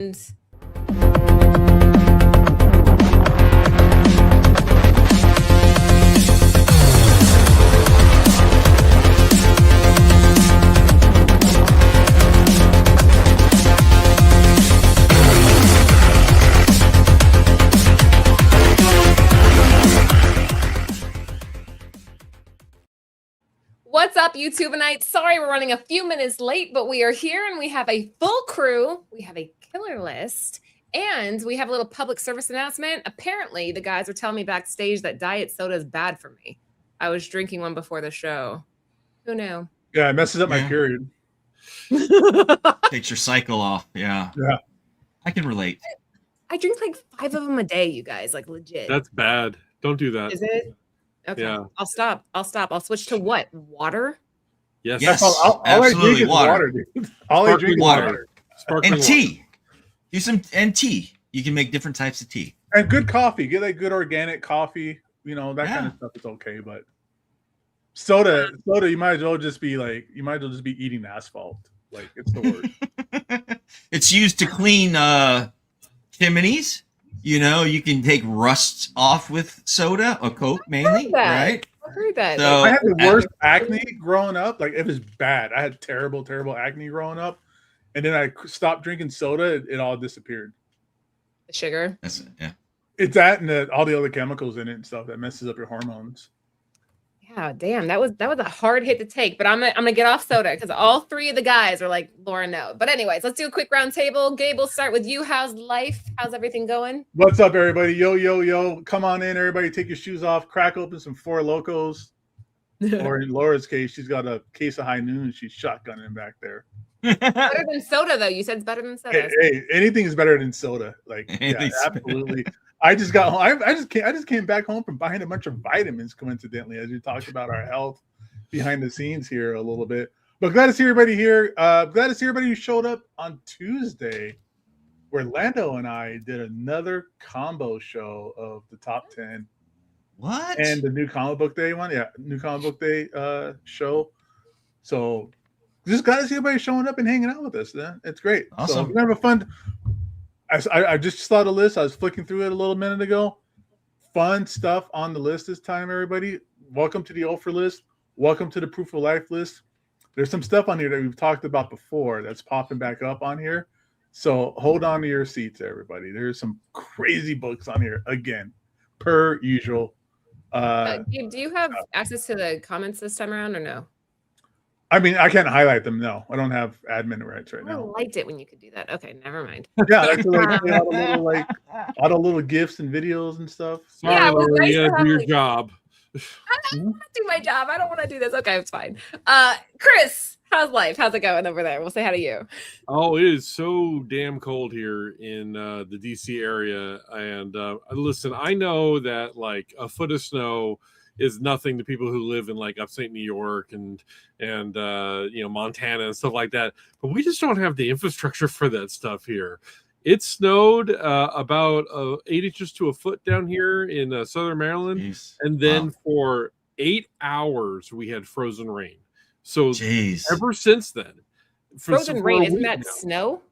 What's up, YouTubeites? Sorry we're running a few minutes late, but we are here and we have a full crew. We have a killer list and we have a little public service announcement. Apparently, the guys were telling me backstage that diet soda is bad for me. I was drinking one before the show. Who knew? Yeah, it messes up my period. Takes your cycle off. Yeah. Yeah. I can relate. I drink like 5 of them a day, you guys, like legit. That's bad. Don't do that. Is it? Okay. Yeah. I'll stop. I'll switch to what? Water? Yes. Yes. All I drink is water, dude. All I drink is water. And tea. Do some tea. You can make different types of tea. And good coffee. Get like good organic coffee. You know, that kind of stuff is okay, but soda, you might as well just be eating asphalt. Like, it's the worst. It's used to clean chimneys. You know, you can take rust off with soda or Coke mainly, right? I heard that. So, I had the worst acne growing up. Like, it was bad. I had terrible acne growing up. And then I stopped drinking soda. It all disappeared. The sugar? That's it, yeah. It's that and all the other chemicals in it and stuff that messes up your hormones. Yeah, damn, that was a hard hit to take, but I'm gonna get off soda because all 3 of the guys are like, Laura, no. But anyways, let's do a quick round table. Gabe, we'll start with you. How's life? How's everything going? What's up, everybody? Yo. Come on in, everybody. Take your shoes off. Crack open some Four Locos. Or in Laura's case, she's got a case of High Noon. She's shotgunning back there. Better than soda, though. You said it's better than soda. Hey, anything is better than soda. Like, yeah, absolutely. I just got home. I just came back home from buying a bunch of vitamins, coincidentally, as we talked about our health behind the scenes here a little bit. But glad to see everybody here. Glad to see everybody who showed up on Tuesday, where Lando and I did another combo show of the top 10. What? And the new comic book day one. Yeah, new comic book day show. So just glad to see everybody showing up and hanging out with us. Then it's great. Awesome. So we're gonna have a fun. I just saw the list. I was flicking through it a little minute ago. Fun stuff on the list this time, everybody. Welcome to the Ultra list. Welcome to the Proof of Life list. There's some stuff on here that we've talked about before that's popping back up on here. So hold on to your seats, everybody. There's some crazy books on here again, per usual. Do you have access to the comments this time around or no? I mean, I can't highlight them. No, I don't have admin rights right now. I liked it when you could do that. Okay, never mind. Yeah, like, all the little gifs and videos and stuff. Sorry, Yeah, Laura, nice you gotta do your like, job. I want to do my job. I don't want to do this. Okay, it's fine. Chris, how's life? How's it going over there? We'll say hi to you. Oh, it is so damn cold here in the DC area. And listen, I know that like a foot of snow is nothing to people who live in like upstate New York and you know, Montana and stuff like that. But we just don't have the infrastructure for that stuff here. It snowed about 8 inches to a foot down here in southern Maryland. Jeez. And then for 8 hours, we had frozen rain. So ever since then. Frozen rain, isn't that snow?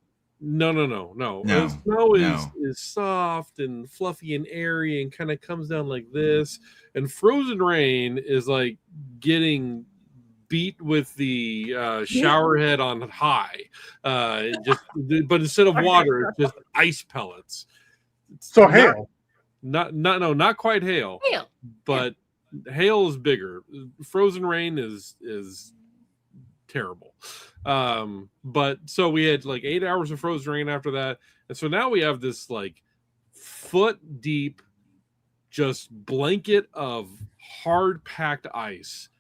No. Snow is soft and fluffy and airy and kind of comes down like this. And frozen rain is like getting beat with the shower head on high. But instead of water, it's just ice pellets. So hail. Not quite hail. Hail. But hail is bigger. Frozen rain is terrible. But so we had like 8 hours of frozen rain after that, and so now we have this like foot deep just blanket of hard packed ice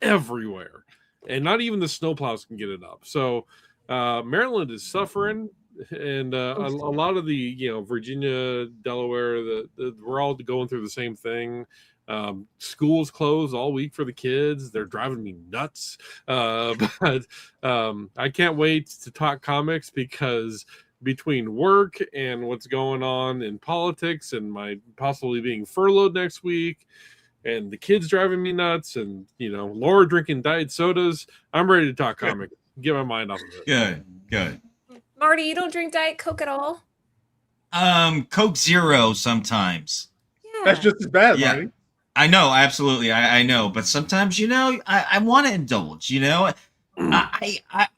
everywhere, and not even the snowplows can get it up. So Maryland is suffering, and a lot of the, you know, Virginia, Delaware, we're all going through the same thing. Schools closed all week for the kids. They're driving me nuts. But I can't wait to talk comics because between work and what's going on in politics and my possibly being furloughed next week and the kids driving me nuts and, you know, Laura drinking diet sodas, I'm ready to talk comics. Get my mind off of it. Good. Marty, you don't drink Diet Coke at all? Coke Zero sometimes. Yeah. That's just as bad, Yeah. Marty. I know, absolutely. I know, but sometimes, I want to indulge, I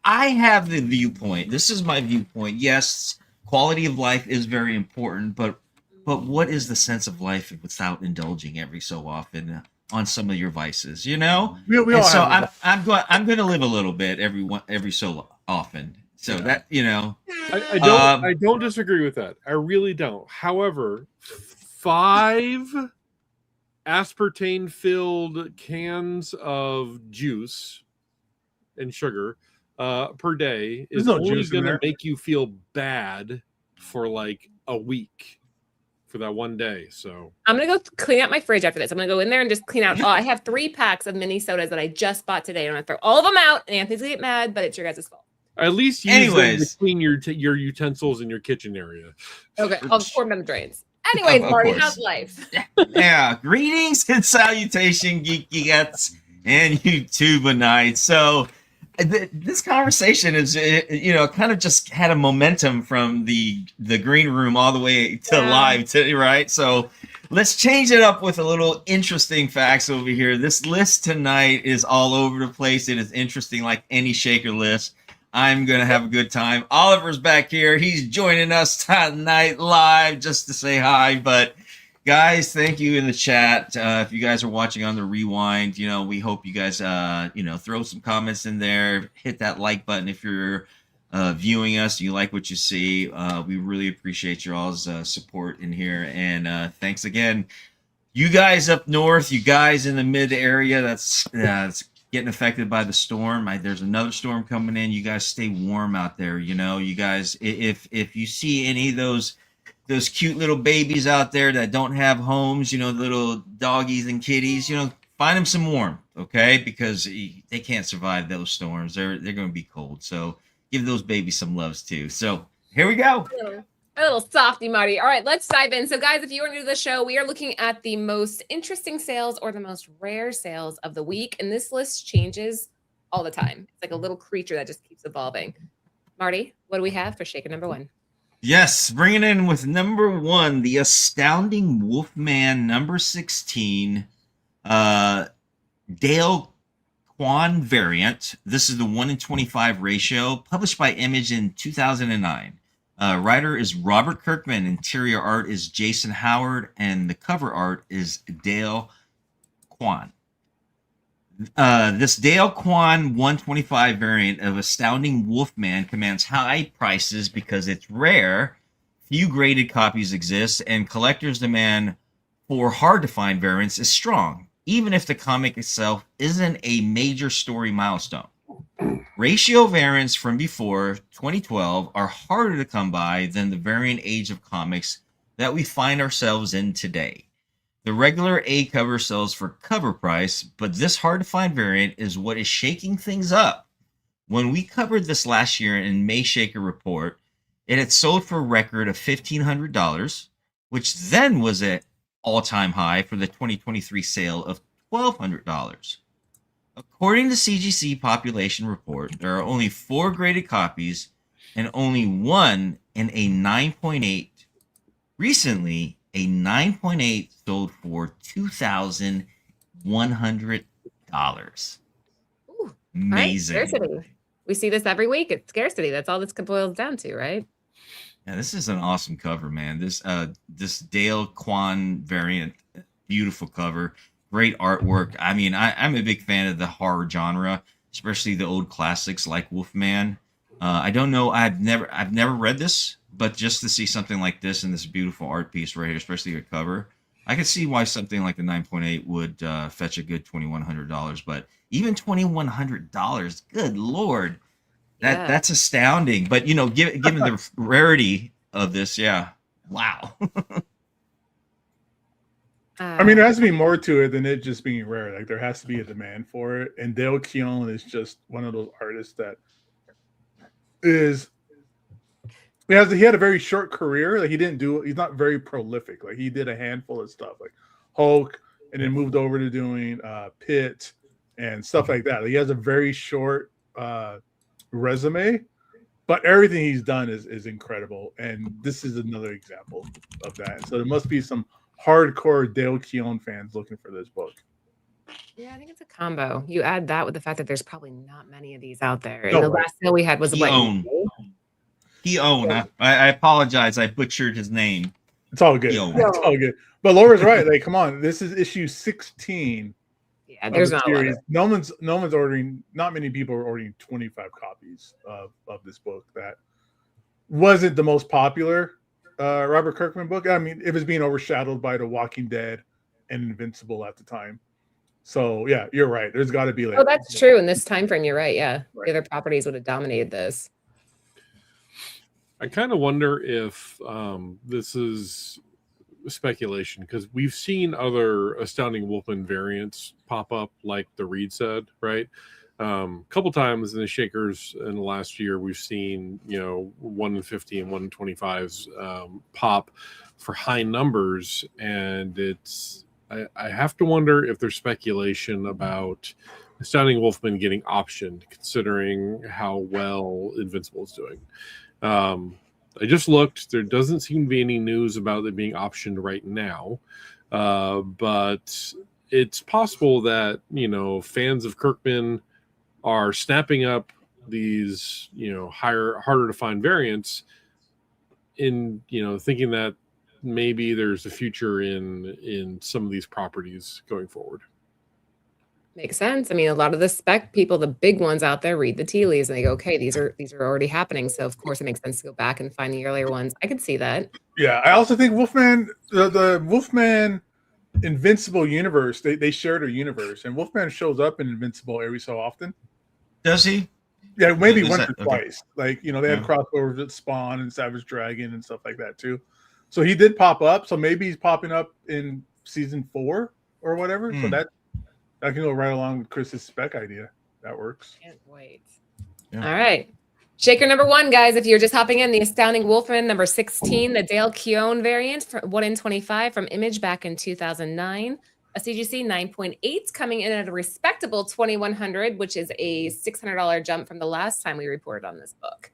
have the viewpoint. This is my viewpoint. Yes, quality of life is very important, but what is the sense of life without indulging every so often on some of your vices, We And all so have I'm going to live a little bit every so often. So that, I don't disagree with that. I really don't. However, 5 aspartame filled cans of juice and sugar per day is There's no only juice in going to there. make you feel bad for like a week for that one day. So I'm going to go clean out my fridge after this. I'm going to go in there and just clean out. Oh, I have 3 packs of mini sodas that I just bought today. I'm going to throw all of them out, and Anthony's going to get mad, but it's your guys' fault. at least use them to clean your utensils in your kitchen area. Okay, I'll just pour them down the drains. Anyways, Of Marty, course. how's life? Yeah, greetings and salutation, geeky-ettes and YouTubenites. So this conversation is, kind of just had a momentum from the green room all the way to live, right? So let's change it up with a little interesting facts over here. This list tonight is all over the place. It is interesting like any shaker list. I'm going to have a good time. Oliver's back here. He's joining us tonight live just to say hi. But guys, thank you in the chat. If you guys are watching on the rewind, we hope you guys, throw some comments in there. Hit that like button if you're viewing us. You like what you see. We really appreciate your all's support in here. And thanks again. You guys up north, you guys in the mid area, that's getting affected by the storm. There's another storm coming in. You guys stay warm out there. You guys, if you see any of those cute little babies out there that don't have homes, little doggies and kitties, find them some warmth, okay? Because they can't survive those storms. They're going to be cold. So give those babies some loves too. So here we go. A little softy, Marty. All right, let's dive in. So, guys, if you are new to the show, we are looking at the most interesting sales or the most rare sales of the week. And this list changes all the time. It's like a little creature that just keeps evolving. Marty, what do we have for shaker number 1? Yes, bringing in with number 1, the Astounding Wolf-Man number 16, Dale Quan variant. This is the 1-in-25 ratio, published by Image in 2009. Writer is Robert Kirkman, interior art is Jason Howard, and the cover art is Dale Quan. This Dale Quan 125 variant of Astounding Wolf-Man commands high prices because it's rare, few graded copies exist, and collectors' demand for hard-to-find variants is strong, even if the comic itself isn't a major story milestone. Ratio variants from before 2012 are harder to come by than the varying age of comics that we find ourselves in today. The regular A cover sells for cover price, but this hard-to-find variant is what is shaking things up. When we covered this last year in May Shaker Report, it had sold for a record of $1,500, which then was an all-time high for the 2023 sale of $1,200. According to CGC Population Report, there are only 4 graded copies and only 1 in a 9.8. Recently, a 9.8 sold for $2,100. Amazing. Right? Scarcity. We see this every week. It's scarcity. That's all this boils down to, right? Yeah, this is an awesome cover, man. This Dale Quan variant, beautiful cover. Great artwork. I mean, I'm a big fan of the horror genre, especially the old classics like Wolfman. I don't know. I've never read this, but just to see something like this and this beautiful art piece right here, especially a cover, I could see why something like the 9.8 would fetch a good $2,100. But even $2,100, good lord, that's astounding. But given the rarity of this, yeah, wow. I mean, there has to be more to it than it just being rare. Like, there has to be a demand for it. And Dale Keown is just one of those artists that is. He had a very short career. Like, he's not very prolific. Like, he did a handful of stuff, like Hulk, and then moved over to doing Pit and stuff like that. Like, he has a very short resume, but everything he's done is incredible, and this is another example of that. So there must be some hardcore Dale Keown fans looking for this book. Yeah, I think it's a combo. You add that with the fact that there's probably not many of these out there. No And the way. last sale we had was Keown. I apologize. I butchered his name. It's all good. Keown. It's all good. But Laura's right. Like, come on, this is issue 16. Yeah, there's the not a lot series. of- No one's ordering. Not many people are ordering 25 copies of this book. That wasn't the most popular Robert Kirkman book. I mean, it was being overshadowed by The Walking Dead and Invincible at the time. So yeah, you're right. There's got to be like. Oh, that's true. In this time frame, you're right. Yeah, Right. the other properties would have dominated this. I kind of wonder if this is speculation, because we've seen other Astounding Wolf-Man variants pop up, like the Reed said, right? A couple times in the Shakers in the last year, we've seen 1 in 50 and 1 in 25s pop for high numbers, and I have to wonder if there's speculation about Astounding Wolf-Man getting optioned, considering how well Invincible is doing. I just looked. There doesn't seem to be any news about it being optioned right now, but it's possible that fans of Kirkman are snapping up these harder to find variants in thinking that maybe there's a future in some of these properties going forward. Makes sense. I mean, a lot of the spec people, the big ones out there, read the tea leaves and they go, okay, these are already happening. So of course it makes sense to go back and find the earlier ones. I could see that. Yeah, I also think Wolfman, the Wolfman Invincible universe, they share their universe, and Wolfman shows up in Invincible every so often. Does he? Yeah, maybe Is once that- or twice. Like, they had Yeah. crossovers with Spawn and Savage Dragon and stuff like that too. So he did pop up. So maybe he's popping up in season 4 or whatever. So that can go right along with Chris's spec idea. That works. Can't wait. Yeah. All right. Shaker number 1, guys. If you're just hopping in, the Astounding Wolf-Man number 16, the Dale Keown variant for 1 in 25 from Image back in 2009. A CGC 9.8 coming in at a respectable 2,100, which is a $600 jump from the last time we reported on this book.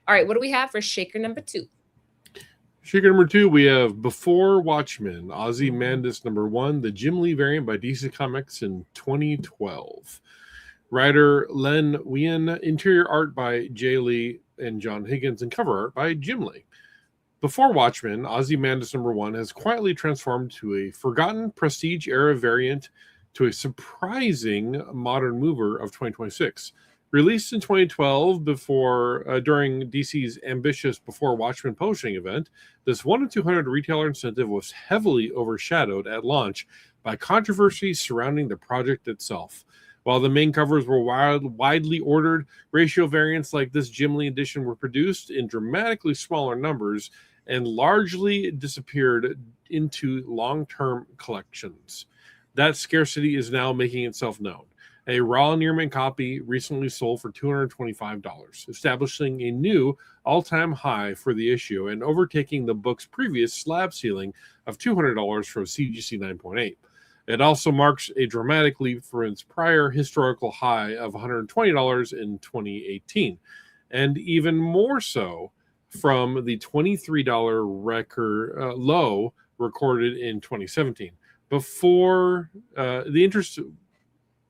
All right, what do we have for Shaker number 2? Shaker number 2, we have Before Watchmen, Ozymandias number 1, the Jim Lee variant by DC Comics in 2012. Writer Len Wein, interior art by Jay Lee and John Higgins, and cover art by Jim Lee. Before Watchmen, Ozymandias number 1 has quietly transformed to a forgotten prestige era variant to a surprising modern mover of 2026. Released in 2012 during DC's ambitious Before Watchmen publishing event, this 1 in 200 retailer incentive was heavily overshadowed at launch by controversy surrounding the project itself. While the main covers were widely ordered, ratio variants like this Jim Lee edition were produced in dramatically smaller numbers and largely disappeared into long-term collections. That scarcity is now making itself known. A raw near-mint copy recently sold for $225, establishing a new all-time high for the issue and overtaking the book's previous slab ceiling of $200 from CGC 9.8. It also marks a dramatic leap from its prior historical high of $120 in 2018, and even more so from the $23 record low recorded in 2017.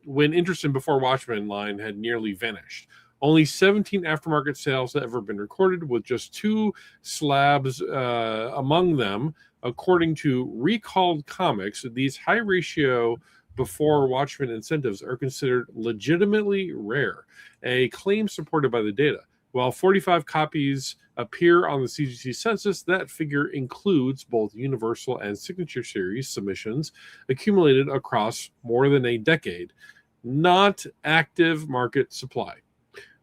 When interest in Before Watchmen line had nearly vanished. Only 17 aftermarket sales have ever been recorded, with just 2 slabs among them. According to Recalled Comics, these high-ratio Before Watchmen incentives are considered legitimately rare, a claim supported by the data. While 45 copies appear on the CGC census, that figure includes both Universal and Signature Series submissions accumulated across more than a decade, not active market supply.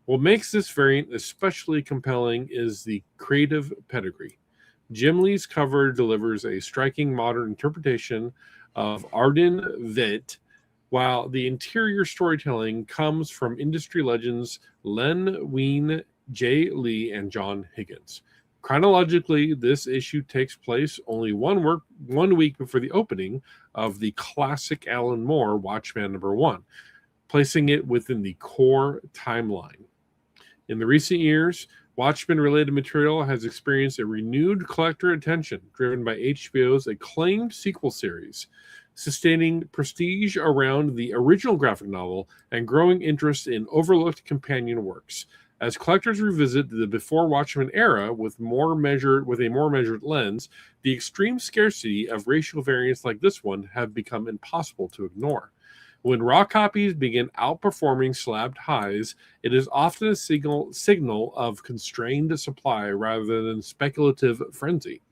What makes this variant especially compelling is the creative pedigree. Jim Lee's cover delivers a striking modern interpretation of Arden Vit, while the interior storytelling comes from industry legends Len Wein, Jay Lee, and John Higgins. Chronologically, this issue takes place only 1 week before the opening of the classic Alan Moore Watchmen number 1, placing it within the core timeline. In the recent years, Watchmen-related material has experienced a renewed collector attention, driven by HBO's acclaimed sequel series, sustaining prestige around the original graphic novel and growing interest in overlooked companion works. As collectors revisit the before Watchmen era with a more measured lens, the extreme scarcity of racial variants like this one have become impossible to ignore. When raw copies begin outperforming slabbed highs, it is often a signal of constrained supply rather than speculative frenzy.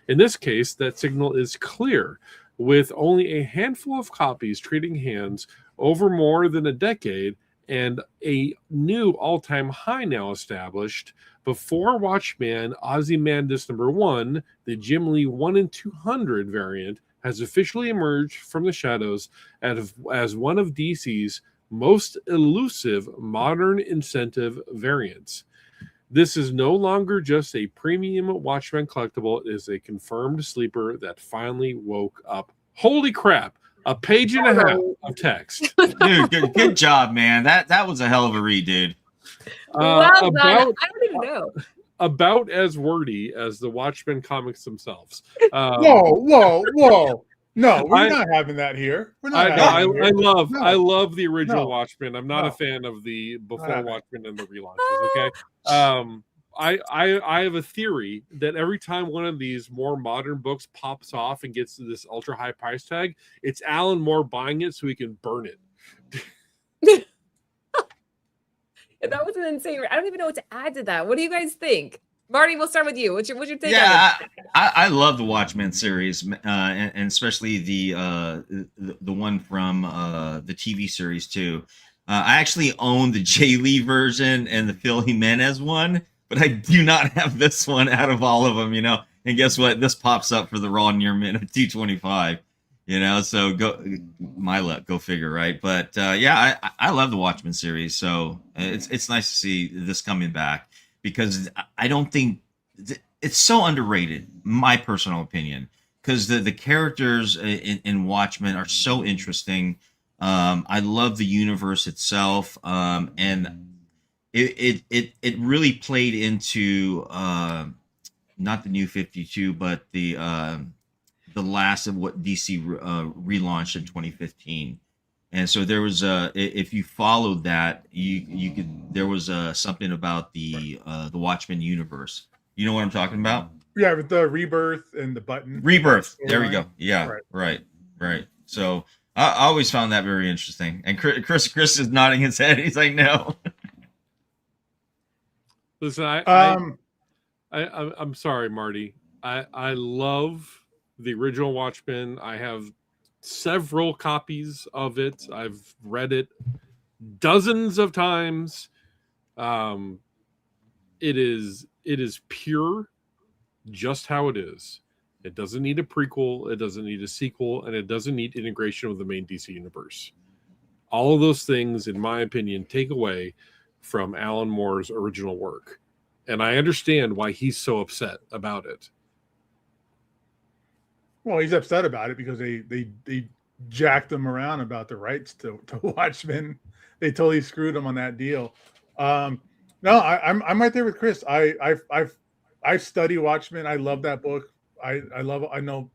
In this case, that signal is clear, with only a handful of copies trading hands over more than a decade and a new all-time high now established. Before Watchmen Ozymandias #1, the Jim Lee 1 in 200 variant has officially emerged from the shadows as one of DC's most elusive modern incentive variants. This is no longer just a premium Watchmen collectible. It is a confirmed sleeper that finally woke up. Holy crap! A page and a half of text. Dude, good job, man. That was a hell of a read, dude. Well done. I don't even know. About as wordy as the Watchmen comics themselves. Whoa. No, we're not having that here. We're not I love the original Watchmen. I'm not a fan of the before Watchmen and the relaunches. Okay. I have a theory that every time one of these more modern books pops off and gets to this ultra high price tag, it's Alan Moore buying it so he can burn it. That was an insane. I don't even know what to add to that. What do you guys think? Marty, we'll start with you. What's your take on it? I love the Watchmen series, and especially the one from the TV series too. I actually own the Jay Lee version and the Phil Jimenez one, but I do not have this one out of all of them, you know. And guess what? This pops up for the Raw near minute 225, you know. So go, my luck, go figure, right? But I love the Watchmen series, so it's nice to see this coming back, because I don't think it's so underrated, my personal opinion, because the characters in Watchmen are so interesting. I love the universe itself, and it really played into not the New 52, but the last of what DC relaunched in 2015. And so there was if you followed that, you could, there was something about the Watchmen universe. You know what I'm talking about? Yeah, with the Rebirth and the button. Rebirth. There we go. Yeah. Right. So I always found that very interesting. And Chris is nodding his head. He's like, no. Listen, I'm sorry, Marty. I love the original Watchmen. I have several copies of it. I've read it dozens of times. It is pure, just how it is. It doesn't need a prequel, it doesn't need a sequel, and it doesn't need integration with the main DC universe. All of those things, in my opinion, take away from Alan Moore's original work. And I understand why he's so upset about it. Well, he's upset about it because they jacked him around about the rights to Watchmen. They totally screwed him on that deal. No, I'm right there with Chris. I study Watchmen. I love that book. I know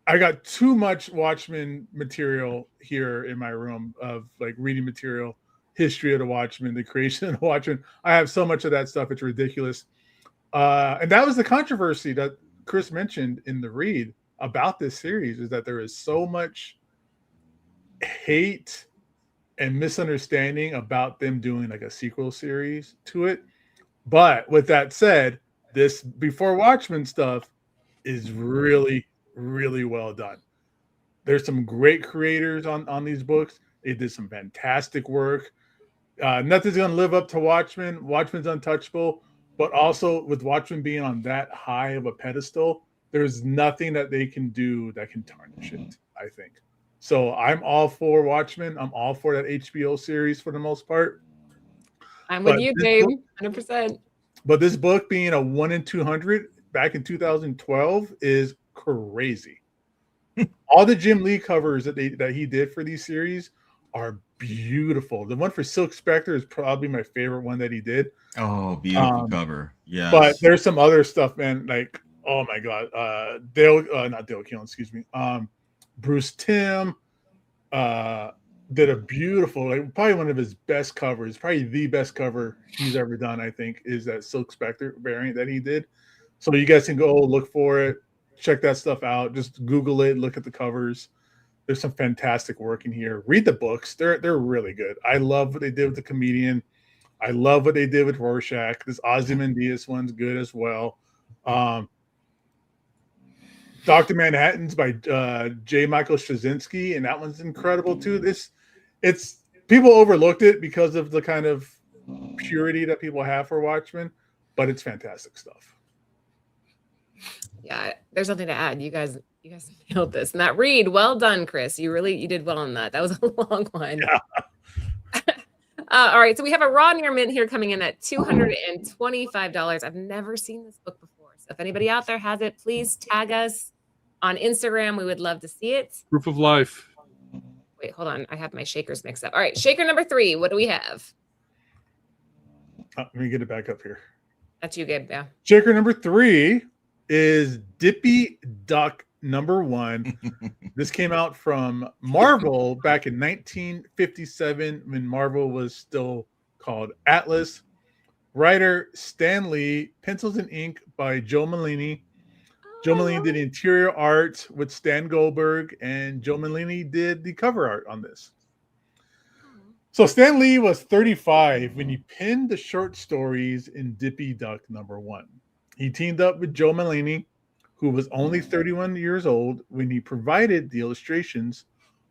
I got too much Watchmen material here in my room, of like reading material, history of the Watchmen, the creation of the Watchmen. I have so much of that stuff, it's ridiculous. And that was the controversy that Chris mentioned in the read about this series, is that there is so much hate and misunderstanding about them doing like a sequel series to it. But with that said, this before Watchmen stuff is really, really well done. There's some great creators on these books. They did some fantastic work. Nothing's going to live up to Watchmen. Watchmen's untouchable, but also with Watchmen being on that high of a pedestal, there's nothing that they can do that can tarnish it, I think. So I'm all for Watchmen. I'm all for that HBO series for the most part. I'm with you, Dave, 100%. But this book being a 1 in 200 back in 2012 is crazy. All the Jim Lee covers that he did for these series are beautiful. The one for Silk Spectre is probably my favorite one that he did. Oh, beautiful cover. Yeah. But there's some other stuff, man. Like, oh my god, not Dale Keelan, excuse me. Bruce Timm did a beautiful, like probably one of his best covers, probably the best cover he's ever done, I think, is that Silk Spectre variant that he did. So you guys can go look for it, check that stuff out. Just Google it, look at the covers. There's some fantastic work in here. Read the books; they're really good. I love what they did with the comedian. I love what they did with Rorschach. This Ozymandias one's good as well. Dr. Manhattan's by J. Michael Straczynski, and that one's incredible too. It's people overlooked it because of the kind of purity that people have for Watchmen, but it's fantastic stuff. Yeah, there's nothing to add. You guys nailed this. And that read, well done, Chris. You did well on that. That was a long one. Yeah. All right, so we have a raw near mint here coming in at $225. I've never seen this book before. So if anybody out there has it, please tag us on Instagram. We would love to see it. Proof of life. Wait, hold on. I have my shakers mixed up. All right, shaker number 3. What do we have? Let me get it back up here. That's you, Gabe. Yeah. Shaker number 3 is Dippy Duck number 1. This came out from Marvel back in 1957 when Marvel was still called Atlas. Writer Stan Lee, pencils and ink by Joe Malini. Joe Malini did interior art with Stan Goldberg, and Joe Malini did the cover art on this. So Stan Lee was 35 when he penned the short stories in Dippy Duck number 1. He teamed up with Joe Malini, who was only 31 years old when he provided the illustrations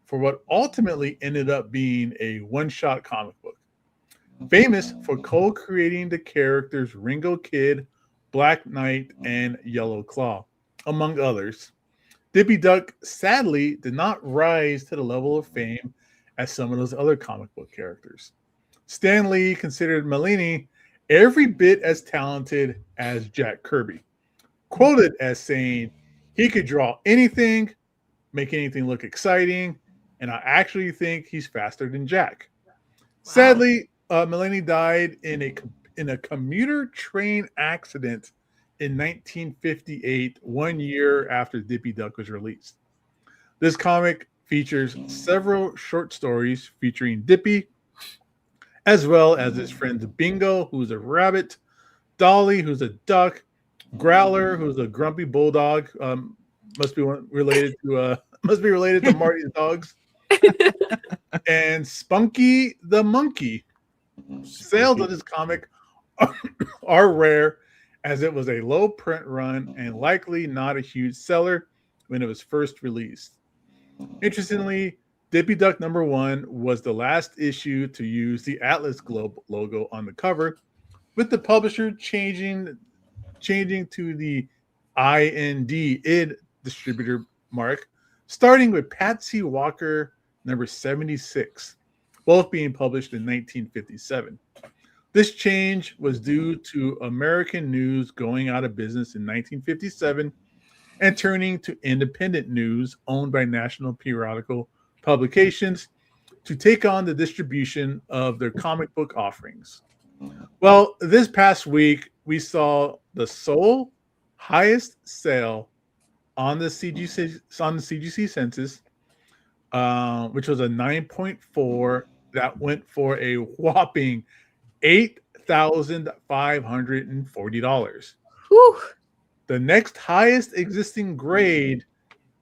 for what ultimately ended up being a one-shot comic book. Famous for co-creating the characters Ringo Kid, Black Knight, and Yellow Claw, among others. Dippy Duck sadly did not rise to the level of fame as some of those other comic book characters. Stan Lee considered Malini every bit as talented as Jack Kirby, quoted as saying, "He could draw anything, make anything look exciting, and I actually think he's faster than Jack." Wow. Sadly, Malini died in a commuter train accident in 1958, 1 year after Dippy Duck was released. This comic features several short stories featuring Dippy, as well as his friends Bingo, who's a rabbit, Dolly, who's a duck, Growler, who's a grumpy bulldog, must be related to Marty's dogs, and Spunky the monkey. Sales of this comic are rare, as it was a low print run and likely not a huge seller when it was first released. Interestingly, Dippy Duck number 1 was the last issue to use the Atlas Globe logo on the cover, with the publisher changing to the ID distributor mark, starting with Patsy Walker number 76, both being published in 1957. This change was due to American News going out of business in 1957 and turning to independent news owned by National Periodical Publications to take on the distribution of their comic book offerings. Well, this past week, we saw the sole highest sale on the CGC census, which was a 9.4 that went for a whopping $8,540. Whew. The next highest existing grade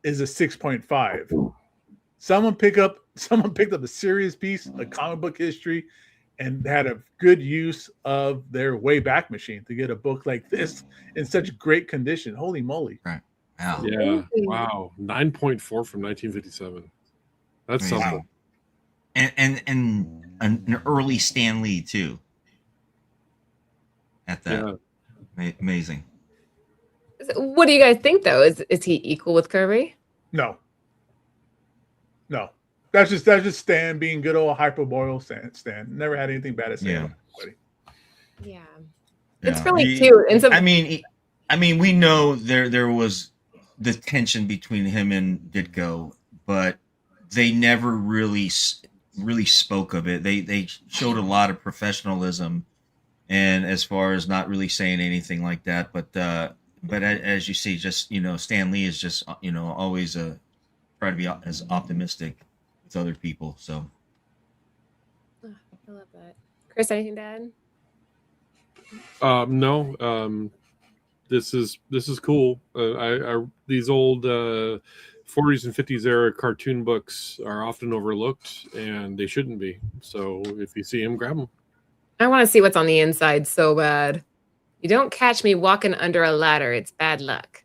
is a 6.5. Someone picked up a serious piece of comic book history and had a good use of their Wayback Machine to get a book like this in such great condition. Holy moly. Right. Wow. Yeah. Wow. 9.4 from 1957. That's Amazing. something. And an early Stan Lee too. At that. Yeah. Amazing. What do you guys think, though? Is he equal with Kirby? No. That's just Stan being good old hyperboreal Stan. Never had anything bad to say about anybody. Yeah. It's really cute. And so, I mean, we know there was the tension between him and Ditko, but they never really really spoke of it. They showed a lot of professionalism, and as far as not really saying anything like that, but as you see, just Stan Lee is just always try to be as optimistic with other people. So Oh, I love that. Chris, anything to add? No. This is cool. I these old 40s and 50s era cartoon books are often overlooked, and they shouldn't be. So if you see them, grab them. I want to see what's on the inside so bad. You don't catch me walking under a ladder. It's bad luck.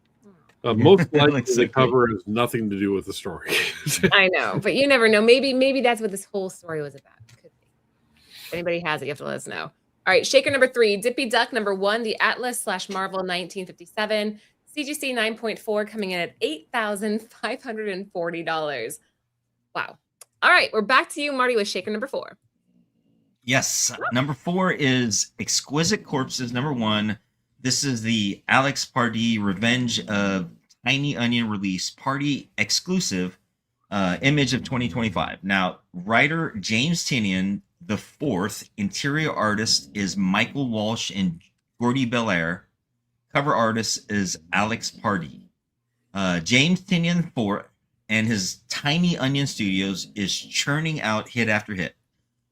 Most likely, Like the sick cover has nothing to do with the story. I know, but you never know. Maybe that's what this whole story was about. Could be. If anybody has it, you have to let us know. All right, shaker number 3, Dippy Duck number 1, the Atlas/Marvel 1957, CGC 9.4, coming in at $8,540. Wow. All right, we're back to you, Marty, with shaker number 4. yes, number 4 is Exquisite Corpses number 1. This is the Alex Pardee Revenge of Tiny Onion release, party exclusive image of 2025. Now, writer James Tynion the 4th, interior artist is Michael Walsh and Gordy Belair. Cover artist is Alex Pardee. James Tynion IV and his Tiny Onion Studios is churning out hit after hit.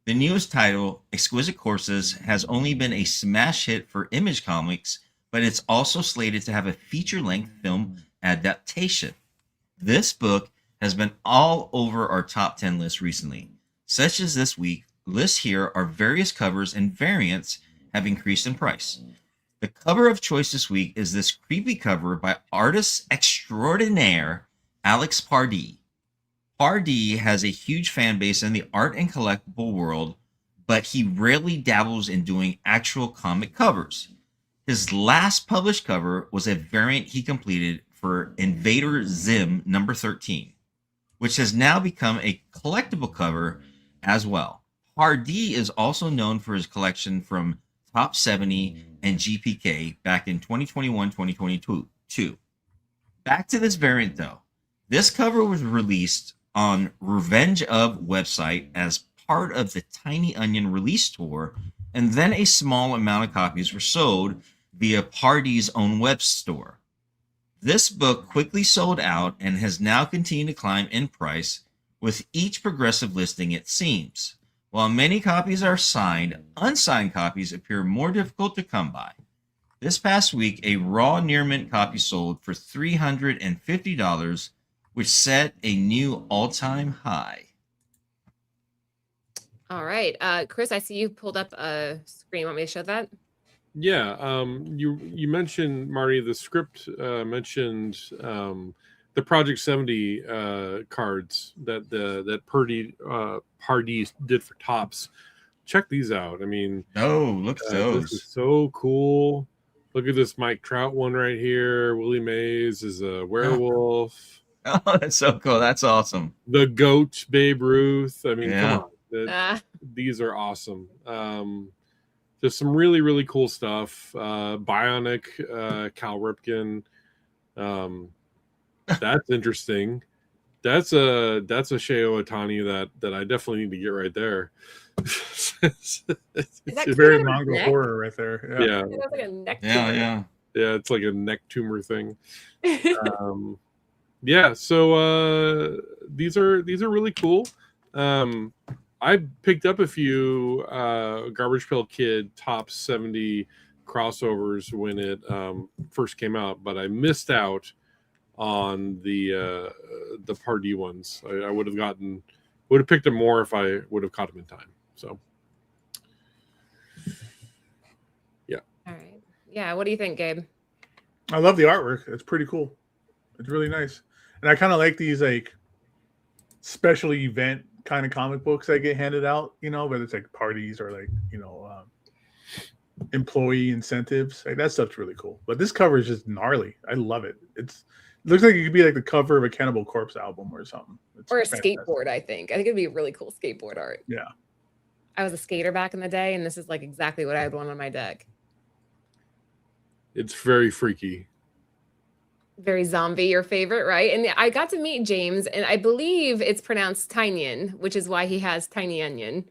The newest title, Exquisite Corpses, has only been a smash hit for Image Comics, but it's also slated to have a feature-length film adaptation. This book has been all over our top 10 list recently. Such as this week, lists here are various covers and variants have increased in price. The cover of choice this week is this creepy cover by artist extraordinaire Alex Pardee. Pardee has a huge fan base in the art and collectible world, but he rarely dabbles in doing actual comic covers. His last published cover was a variant he completed for Invader Zim number 13, which has now become a collectible cover as well. Pardee is also known for his collection from Top 70 and GPK back in 2021-2022. Back to this variant though. This cover was released on Revenge of website as part of the Tiny Onion release tour, and then a small amount of copies were sold via Pardee's own web store. This book quickly sold out and has now continued to climb in price with each progressive listing, it seems. While many copies are signed, unsigned copies appear more difficult to come by. This past week, a raw near mint copy sold for $350, which set a new all-time high. All right. Chris, I see you pulled up a screen. Want me to show that? Yeah. You mentioned, Marty, the script mentioned the Project 70 cards that Pardee did for Topps. Check these out. I mean, look at those. This is so cool. Look at this Mike Trout one right here. Willie Mays is a werewolf. Oh, that's so cool. That's awesome. The GOAT, Babe Ruth. I mean, Yeah. come on. These are awesome. Just some really, really cool stuff. Bionic, Cal Ripken. That's interesting. That's a Sheo Otani that I definitely need to get right there. It's very manga horror right there. Yeah. It looks like a neck Yeah, tumor. yeah. Yeah, it's like a neck tumor thing. Yeah, so these are really cool. I picked up a few Garbage Pail Kid top 70 crossovers when it first came out, but I missed out on the Pardee ones. I would have picked them more if I would have caught them in time. So yeah. All right. Yeah. What do you think, Gabe? I love the artwork. It's pretty cool. It's really nice. And I kind of like these like special event kind of comic books that get handed out, whether it's like parties or like, employee incentives. Like that stuff's really cool. But this cover is just gnarly. I love it. It looks like it could be like the cover of a Cannibal Corpse album or something. It's Or a fantastic. skateboard, I think. I think it'd be really cool skateboard art. Yeah. I was a skater back in the day, and this is like exactly what I would want on my deck. It's very freaky. Very zombie, your favorite, right? And I got to meet James, and I believe it's pronounced Tynion, which is why he has Tiny Onion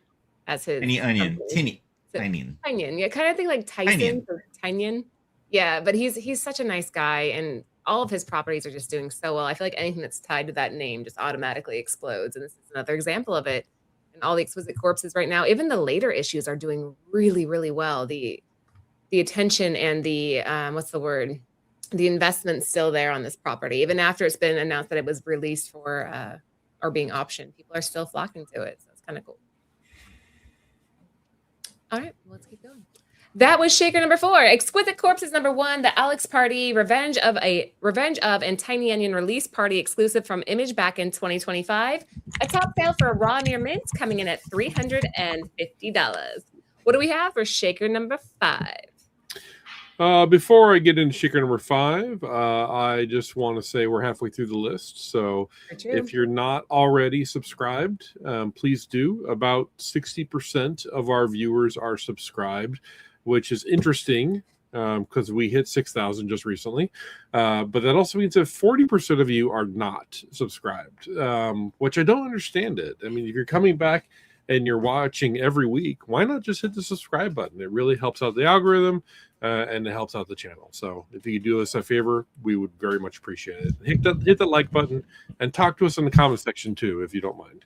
as his Tiny onion, company. tiny. Tynion, yeah, kind of think like Tyson or Tynion. Yeah, but he's such a nice guy, and all of his properties are just doing so well. I feel like anything that's tied to that name just automatically explodes, and this is another example of it. And all the Exquisite Corpses right now, even the later issues are doing really, really well. The attention and the what's the word? The investment's still there on this property, even after it's been announced that it was released for or being optioned. People are still flocking to it, so it's kind of cool. All right, let's keep going. That was Shaker number 4. Exquisite Corpses number 1, the Alex Party, Revenge of and Tiny Onion release party exclusive from Image back in 2025. A top sale for Raw Near Mint coming in at $350. What do we have for Shaker number 5? Before I get into Shaker number 5, I just want to say we're halfway through the list. So if you're not already subscribed, please do. About 60% of our viewers are subscribed, which is interesting because we hit 6,000 just recently. But that also means that 40% of you are not subscribed, which I don't understand it. I mean, if you're coming back and you're watching every week, why not just hit the subscribe button? It really helps out the algorithm and it helps out the channel. So if you could do us a favor, we would very much appreciate it. Hit the like button and talk to us in the comment section too, if you don't mind.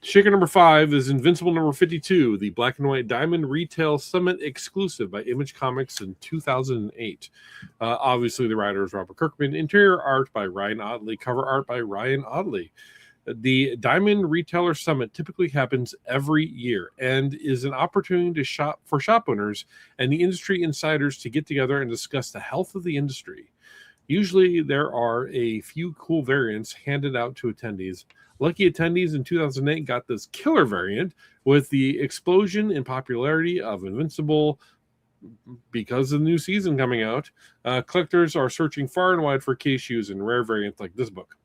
Shaker number 5 is Invincible number 52, the Black and White Diamond Retail Summit exclusive by Image Comics in 2008. Obviously, the writer is Robert Kirkman, interior art by Ryan Ottley, cover art by Ryan Ottley. The Diamond Retailer Summit typically happens every year and is an opportunity to shop owners and the industry insiders to get together and discuss the health of the industry. Usually there are a few cool variants handed out to attendees. Lucky attendees in 2008 got this killer variant with the explosion in popularity of Invincible because of the new season coming out. Collectors are searching far and wide for case shoes and rare variants like this book.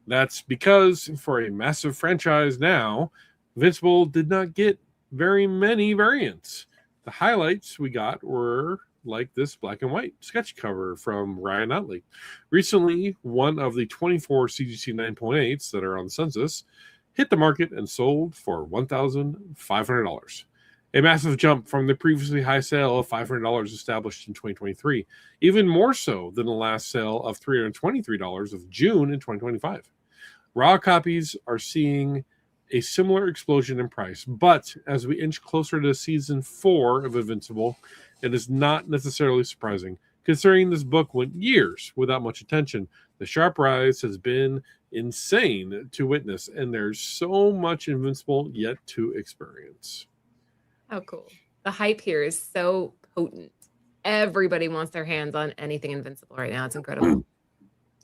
That's because for a massive franchise now, Invincible did not get very many variants. The highlights we got were like this black and white sketch cover from Ryan Ottley. Recently, one of the 24 CGC 9.8s that are on census hit the market and sold for $1,500. A massive jump from the previously high sale of $500 established in 2023, even more so than the last sale of $323 of June in 2025. Raw copies are seeing a similar explosion in price, but as we inch closer to season 4 of Invincible, it is not necessarily surprising. Considering this book went years without much attention, the sharp rise has been insane to witness, and there's so much Invincible yet to experience. Oh, cool. The hype here is so potent. Everybody wants their hands on anything Invincible right now. It's incredible.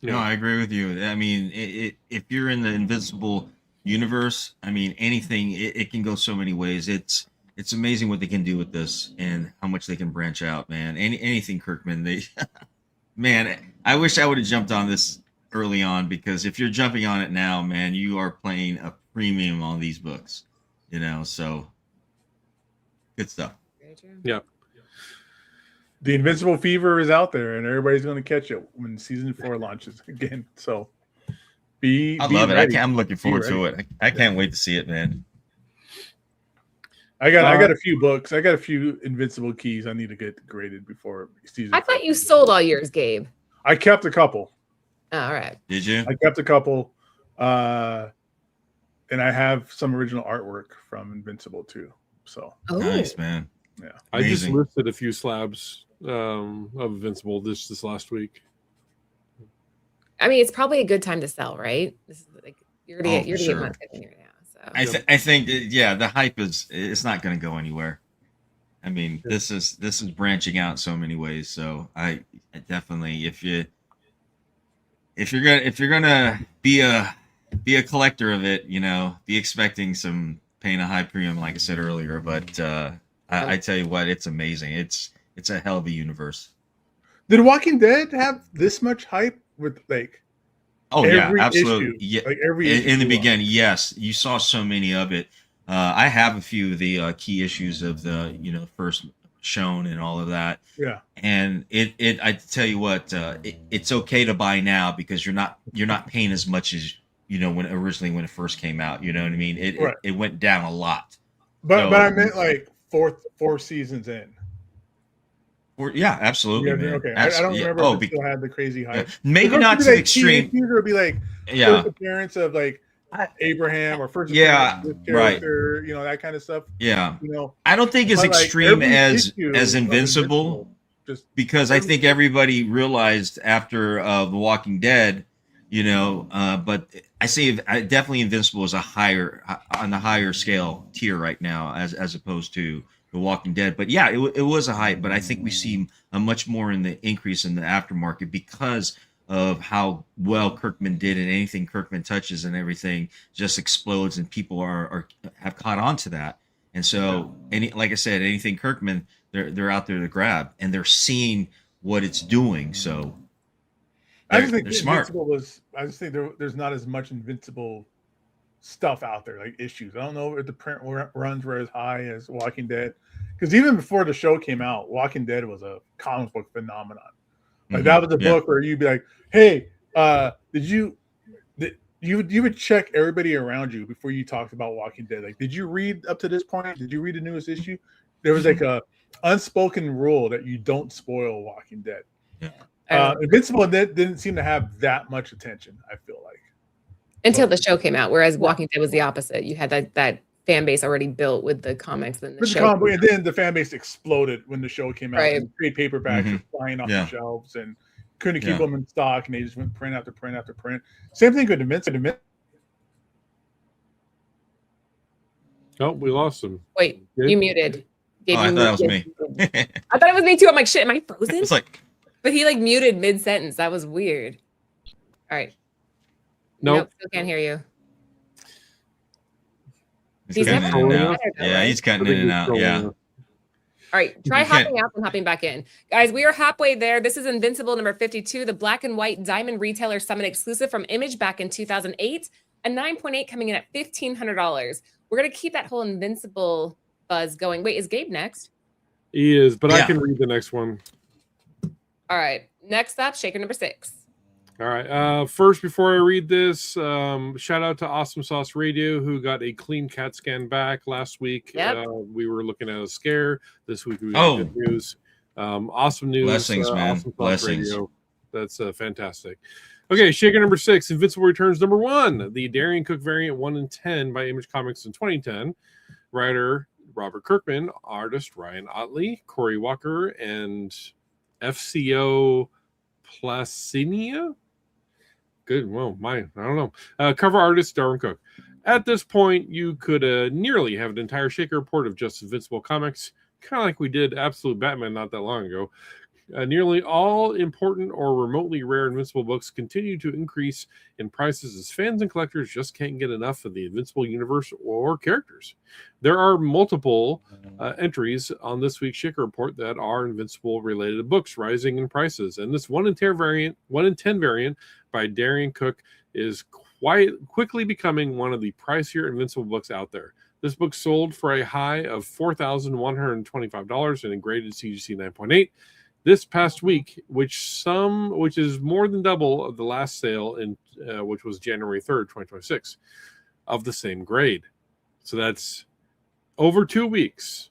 No, I agree with you. I mean, if you're in the Invincible universe, I mean, anything, it can go so many ways. It's amazing what they can do with this and how much they can branch out, man. Anything Kirkman, man, I wish I would have jumped on this early on, because if you're jumping on it now, man, you are playing a premium on these books, so good stuff. Yeah. The Invincible fever is out there, and everybody's going to catch it when season 4 launches again. So I love ready. it. I'm looking forward to it. I can't wait to see it, man. I got a few books. I got a few Invincible keys I need to get graded before season. I thought you sold all yours, Gabe. I kept a couple. Oh, all right. Did you? I kept a couple, and I have some original artwork from Invincible too. So nice, man. Yeah, I just listed a few slabs of Invincible this last week. I mean, it's probably a good time to sell, right? This is like you're gonna get sure. months right now. So I think the hype it's not going to go anywhere. I mean, this is branching out so many ways. So I definitely, if you're gonna be a collector of it, be expecting some paying a high premium, like I said earlier. But I tell you what, it's amazing. It's a hell of a universe. Did Walking Dead have this much hype with like? Oh yeah, absolutely. Issue, yeah, like every in the beginning, yes, you saw so many of it. I have a few of the key issues of the first shown and all of that. Yeah. And I tell you what, it's okay to buy now because you're not paying as much as when it first came out. You know what I mean? It went down a lot. But I meant like four seasons in. Yeah, absolutely. Yeah, Man. okay. Absolutely. I don't remember if it still had the crazy hype. Maybe not to the extreme. It would be like first appearance of like Abraham or first appearance of this character, that kind of stuff. Yeah. I don't think as extreme as Invincible, just because I think everybody realized after The Walking Dead, but I say definitely Invincible is on the higher scale tier right now as opposed to The Walking Dead. But yeah, it was a hype, but I think we see a much more in the increase in the aftermarket because of how well Kirkman did, and anything Kirkman touches and everything just explodes, and people have caught on to that. And so, like I said, anything Kirkman, they're out there to grab, and they're seeing what it's doing. So I just think they're smart. I just think there's not as much Invincible stuff out there, like issues. I don't know if the print runs were as high as Walking Dead, because even before the show came out, Walking Dead was a comic book phenomenon. Like that was a book where you'd be like, "Hey, you would check everybody around you before you talked about Walking Dead. Like, did you read up to this point? Did you read the newest issue?" There was like a unspoken rule that you don't spoil Walking Dead. Yeah. Invincible didn't seem to have that much attention, I feel like, until the show came out. Whereas Walking Dead was the opposite. You had that fan base already built with the comics. And then the fan base exploded when the show came out. Right. And trade paperbacks were flying off the shelves and couldn't keep them in stock, and they just went print after print after print. Same thing with Invincible. Oh, we lost him. Wait, you muted. I thought that was me. I thought it was me too. I'm like, shit, am I frozen? It's like, but he like muted mid-sentence. That was weird. All right. Nope, still can't hear you. He's cutting in and out. Yeah, he's cutting in and out. Yeah. All right, try hopping out and hopping back in. Guys, we are halfway there. This is Invincible number 52, the Black and White Diamond Retailer Summit exclusive from Image back in 2008. A 9.8 coming in at $1,500. We're going to keep that whole Invincible buzz going. Wait, is Gabe next? He is, but I can read the next one. All right, next up, Shaker number 6. All right. First, before I read this, shout out to Awesome Sauce Radio, who got a clean CAT scan back last week. Yep. We were looking at a scare. This week we got good news. Awesome news. Blessings, man. Awesome Blessings. Radio. That's fantastic. Okay, Shaker number 6, Invincible Returns number 1, the Darwyn Cooke variant 1 in 10 by Image Comics in 2010. Writer Robert Kirkman, artist Ryan Otley, Corey Walker, and FCO Placinia. Good. Well, I don't know. Cover artist Darwyn Cooke. At this point, you could nearly have an entire Shaker report of just Invincible comics, kind of like we did Absolute Batman not that long ago. Nearly all important or remotely rare Invincible books continue to increase in prices as fans and collectors just can't get enough of the Invincible universe or characters. There are multiple entries on this week's Shaker report that are Invincible related books rising in prices, and this 1 in 10 variant by Darwyn Cooke is quickly becoming one of the pricier Invincible books out there. This book sold for a high of $4,125 and a graded CGC 9.8 this past week, which is more than double of the last sale in which was January 3rd, 2026, of the same grade. So that's over 2 weeks,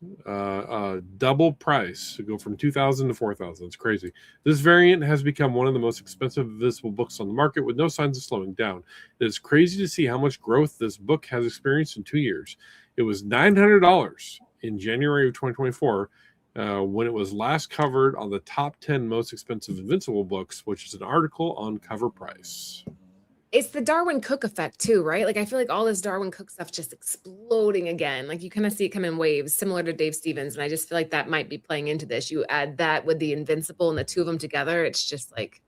double price to go from $2,000 to $4,000. It's crazy. This variant has become one of the most expensive Invincible books on the market with no signs of slowing down. It is crazy to see how much growth this book has experienced in 2 years. It was $900 in January of 2024 when it was last covered on the top 10 most expensive Invincible books, which is an article on CovrPrice. It's the Darwyn Cooke effect too, right? Like I feel like all this Darwyn Cooke stuff just exploding again. Like you kind of see it come in waves, similar to Dave Stevens. And I just feel like that might be playing into this. You add that with the Invincible and the two of them together, it's just like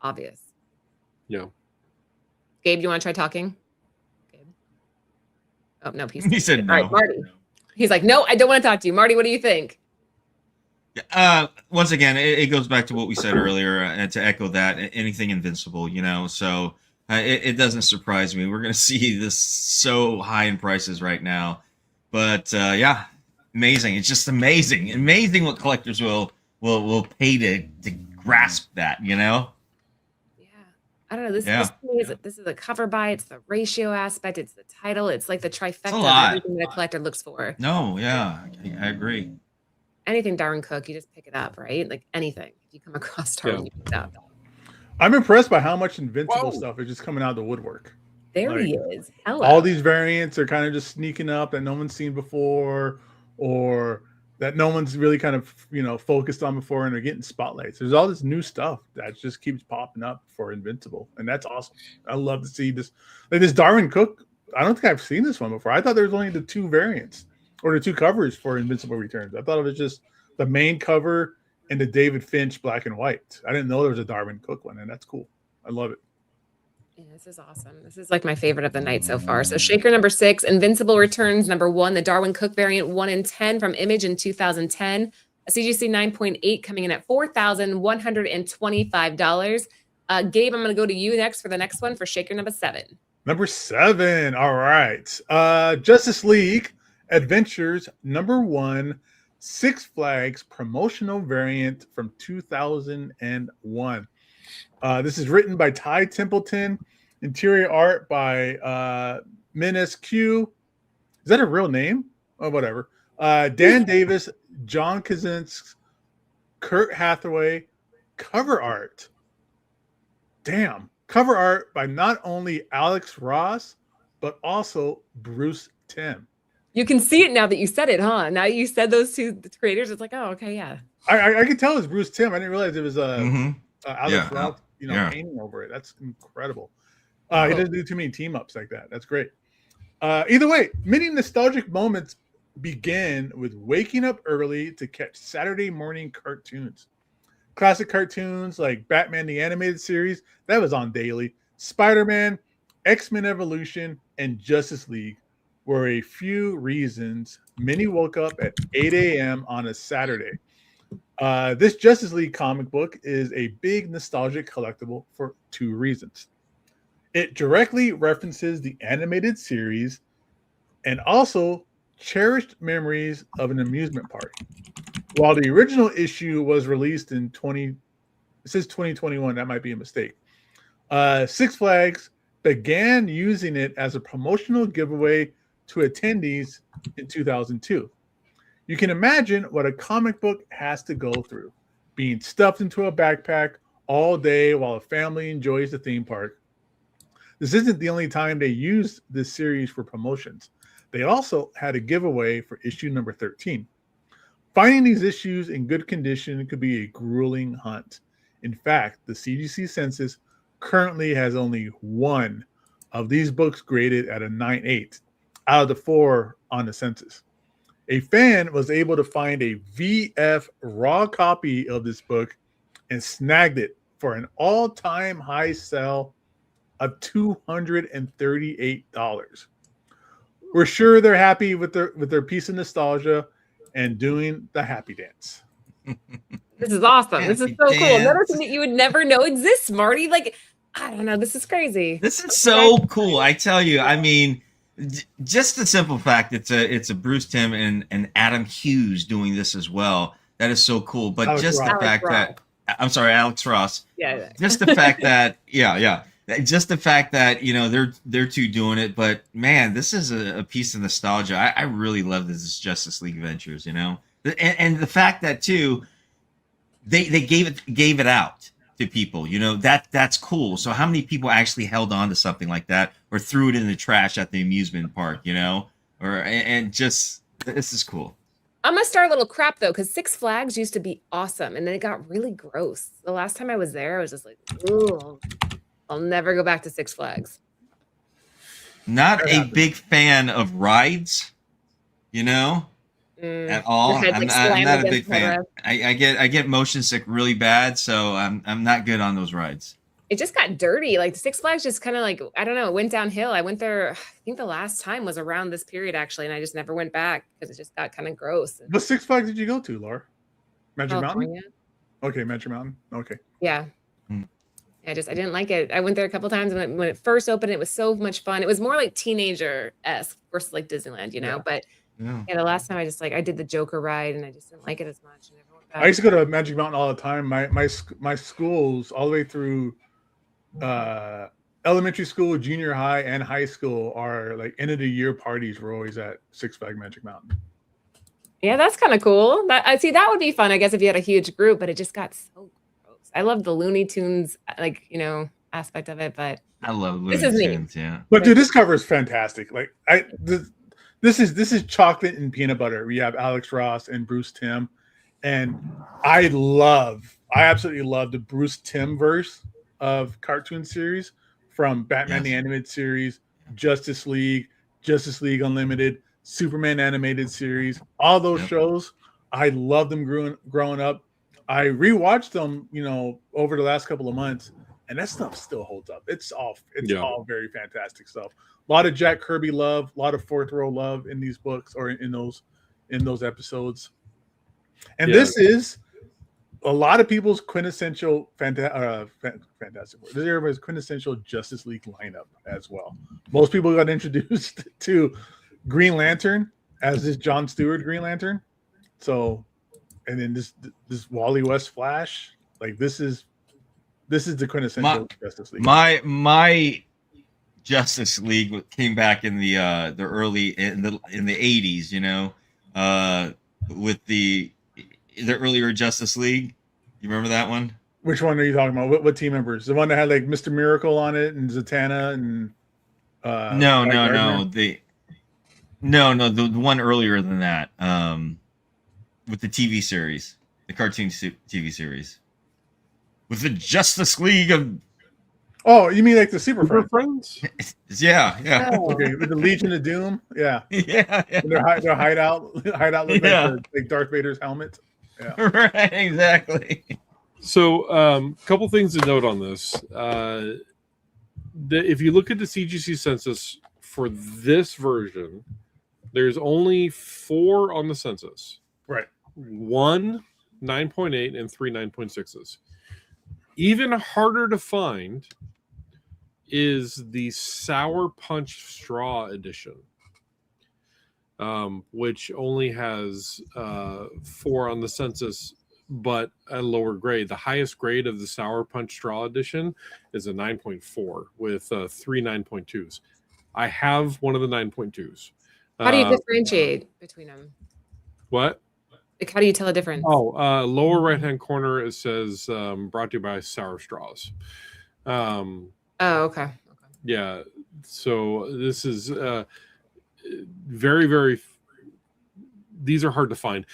obvious. Yeah. Gabe, you want to try talking? Gabe? Oh no, he said no. All right, Marty. He's like, no, I don't want to talk to you. Marty, what do you think? Once again, it goes back to what we said earlier, and to echo that, anything Invincible, so it doesn't surprise me. We're going to see this so high in prices right now. But yeah, Amazing. It's just amazing. Amazing what collectors will pay to grasp that, you know? Yeah. I don't know. This is a cover buy. It's the ratio aspect. It's the title. It's like the trifecta of everything that a collector looks for. No, yeah, I agree. Anything Darwyn Cooke, you just pick it up, right? Like anything. If you come across Darwyn, you pick it up. I'm impressed by how much Invincible stuff is just coming out of the woodwork. There he is. Hello. All these variants are kind of just sneaking up that no one's seen before, or that no one's really kind of focused on before, and they're getting spotlights. There's all this new stuff that just keeps popping up for Invincible, and that's awesome. I love to see this. Like this Darwyn Cooke, I don't think I've seen this one before. I thought there was only the 2 variants or the 2 covers for Invincible Returns. I thought it was just the main cover and the David Finch black and white. I didn't know there was a Darwyn Cooke one, and that's cool. I love it. Yeah, this is awesome. This is like my favorite of the night so far. So Shaker number 6, Invincible Returns number 1, the Darwyn Cooke variant 1 in 10 from Image in 2010. A CGC 9.8 coming in at $4,125. Gabe, I'm going to go to you next for the next one for Shaker number 7. Number 7. All right. Justice League Adventures number 1, Six Flags promotional variant from 2001. This is written by Ty Templeton, interior art by Menace Q. Is that a real name? Oh, whatever. Dan Davis, John Krasinski, Kurt Hathaway, cover art. Damn. Cover art by not only Alex Ross, but also Bruce Timm. You can see it now that you said it, huh? Now you said those 2 creators. It's like, oh, okay, yeah. I could tell it's Bruce Timm. I didn't realize it was Alex Ross, painting over it. That's incredible. He doesn't do too many team ups like that. That's great. Either way, many nostalgic moments begin with waking up early to catch Saturday morning cartoons. Classic cartoons like Batman the Animated Series, that was on daily. Spider-Man, X-Men Evolution, and Justice League were a few reasons many woke up at 8 a.m. on a Saturday. This Justice League comic book is a big nostalgic collectible for 2 reasons. It directly references the animated series and also cherished memories of an amusement park. While the original issue was released in 2021, that might be a mistake. Six Flags began using it as a promotional giveaway to attendees in 2002. You can imagine what a comic book has to go through, being stuffed into a backpack all day while a family enjoys the theme park. This isn't the only time they used this series for promotions. They also had a giveaway for issue number 13. Finding these issues in good condition could be a grueling hunt. In fact, the CGC census currently has only 1 of these books graded at a 9.8 out of the 4 on the census. A fan was able to find a VF raw copy of this book and snagged it for an all-time high sell of $238. We're sure they're happy with their piece of nostalgia and doing the happy dance. This is awesome. This is so cool. Another thing that you would never know exists, Marty. Like, I don't know. This is crazy. This is so cool. I tell you, I mean, just the simple fact it's a Bruce Timm and Adam Hughes doing this as well. That is so cool. But Alex just Ross. The fact that I'm sorry, Alex Ross. Yeah. Just the fact that just the fact that they're 2 doing it. But man, this is a piece of nostalgia. I really love this Justice League Adventures. And the fact that too, they gave it out to people. That's cool. So how many people actually held on to something like that or threw it in the trash at the amusement park? This is cool. I'm gonna start a little crap though, because Six Flags used to be awesome, and then it got really gross. The last time I was there, I was just like, "Ooh, I'll never go back to Six Flags." Not a big fan of rides, at all. I'm not a big fan. I get motion sick really bad, so I'm not good on those rides. It just got dirty. Like Six Flags just kind of like, I don't know, it went downhill. I went there, I think the last time was around this period actually, and I just never went back because it just got kind of gross. What Six Flags did you go to, Laura? Magic California. Mountain? Okay, Magic Mountain. Okay. Yeah. I didn't like it. I went there a couple times, and when it first opened, it was so much fun. It was more like teenager-esque versus like Disneyland, but Yeah. Yeah, the last time I did the Joker ride and I just didn't like it as much. And never went back. I used to go to Magic Mountain all the time. My schools all the way through elementary school, junior high, and high school are like end of the year parties. We're always at Six Flags Magic Mountain. Yeah, that's kind of cool. I see that would be fun, I guess, if you had a huge group, but it just got so gross. I love the Looney Tunes, aspect of it, but I love Looney This is me. Tunes, yeah. But dude, this cover is fantastic. Like this is chocolate and peanut butter. We have Alex Ross and Bruce Timm, and I absolutely love the Bruce Timm verse of cartoon series from Batman the Animated Series, Justice League Unlimited, Superman animated series, all those shows. I love them growing up. I rewatched them, over the last couple of months, and that stuff still holds up. It's all very fantastic stuff. A lot of Jack Kirby love, a lot of fourth row love in these books or in those episodes. And this is a lot of people's quintessential fantastic. This is everybody's quintessential Justice League lineup as well. Most people got introduced to Green Lantern as this John Stewart Green Lantern. So, and then this Wally West Flash, like this is the quintessential Justice League. My Justice League came back in the early in the 80s, with the earlier Justice League. You remember that one? Which one are you talking about? What team members? The one that had like Mr. Miracle on it and Zatanna and No, the one earlier than that. With the TV series, the cartoon TV series. With the Justice League of... Oh, you mean like the Super Friends? Yeah. Oh. Okay, with the Legion of Doom, yeah. Yeah. And their hideout looked like Darth Vader's helmet. Yeah. Right, exactly. So, couple things to note on this. If you look at the CGC census for this version, there's only 4 on the census. Right. 1 9.8 and 3 9.6s. Even harder to find is the Sour Punch Straw edition, which only has 4 on the census, but a lower grade. The highest grade of the Sour Punch Straw edition is a 9.4 with 3 9.2s. I have one of the 9.2s. How do you differentiate between them? What? Like, how do you tell a difference? Lower right-hand corner, it says brought to you by Sour Straws. Okay. Yeah. So this is very, very... These are hard to find.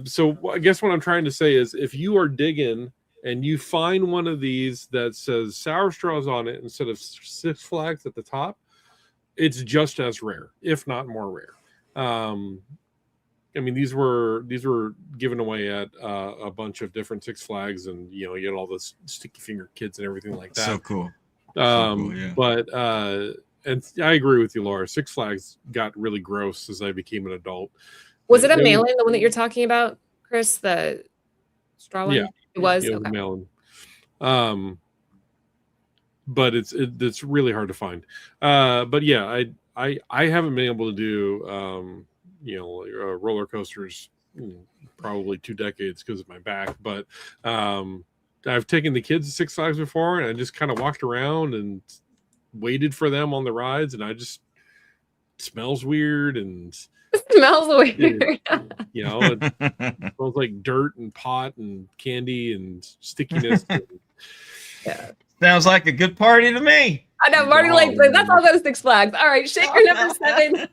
So I guess what I'm trying to say is if you are digging and you find one of these that says Sour Straws on it instead of Six Flags at the top, it's just as rare, if not more rare. I mean, these were given away at a bunch of different Six Flags, and you get all the sticky finger kids and everything like that. So cool. Yeah. But and I agree with you, Laura. Six Flags got really gross as I became an adult. Was it a mail-in, the one that you're talking about, Chris? The straw one? Yeah, it was. Yeah, okay. Mail-in. But it's really hard to find. But yeah, I haven't been able to do roller coasters probably 2 decades because of my back. But I've taken the kids to Six Flags before, and I just kind of walked around and waited for them on the rides, and it smells weird and It smells weird. It smells like dirt and pot and candy and stickiness. Yeah. Sounds like a good party to me. I know, Marty like that's all go to Six Flags. All right, Shaker number 7,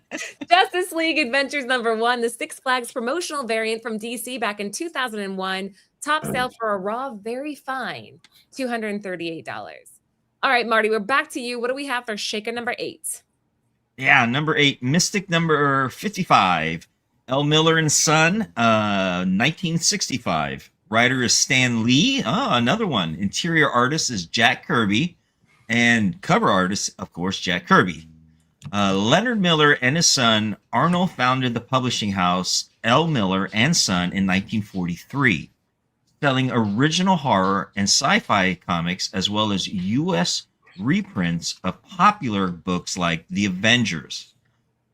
Justice League Adventures number 1, the Six Flags promotional variant from DC back in 2001. Top sale for a raw, very fine, $238. All right, Marty, we're back to you. What do we have for Shaker number 8? Yeah, number 8, Mystic number 55, L. Miller and Son, 1965. Writer is Stan Lee. Oh, another one. Interior artist is Jack Kirby. And cover artist, of course, Jack Kirby. Leonard Miller and his son, Arnold, founded the publishing house L. Miller and Son in 1943, selling original horror and sci-fi comics as well as U.S. reprints of popular books like The Avengers.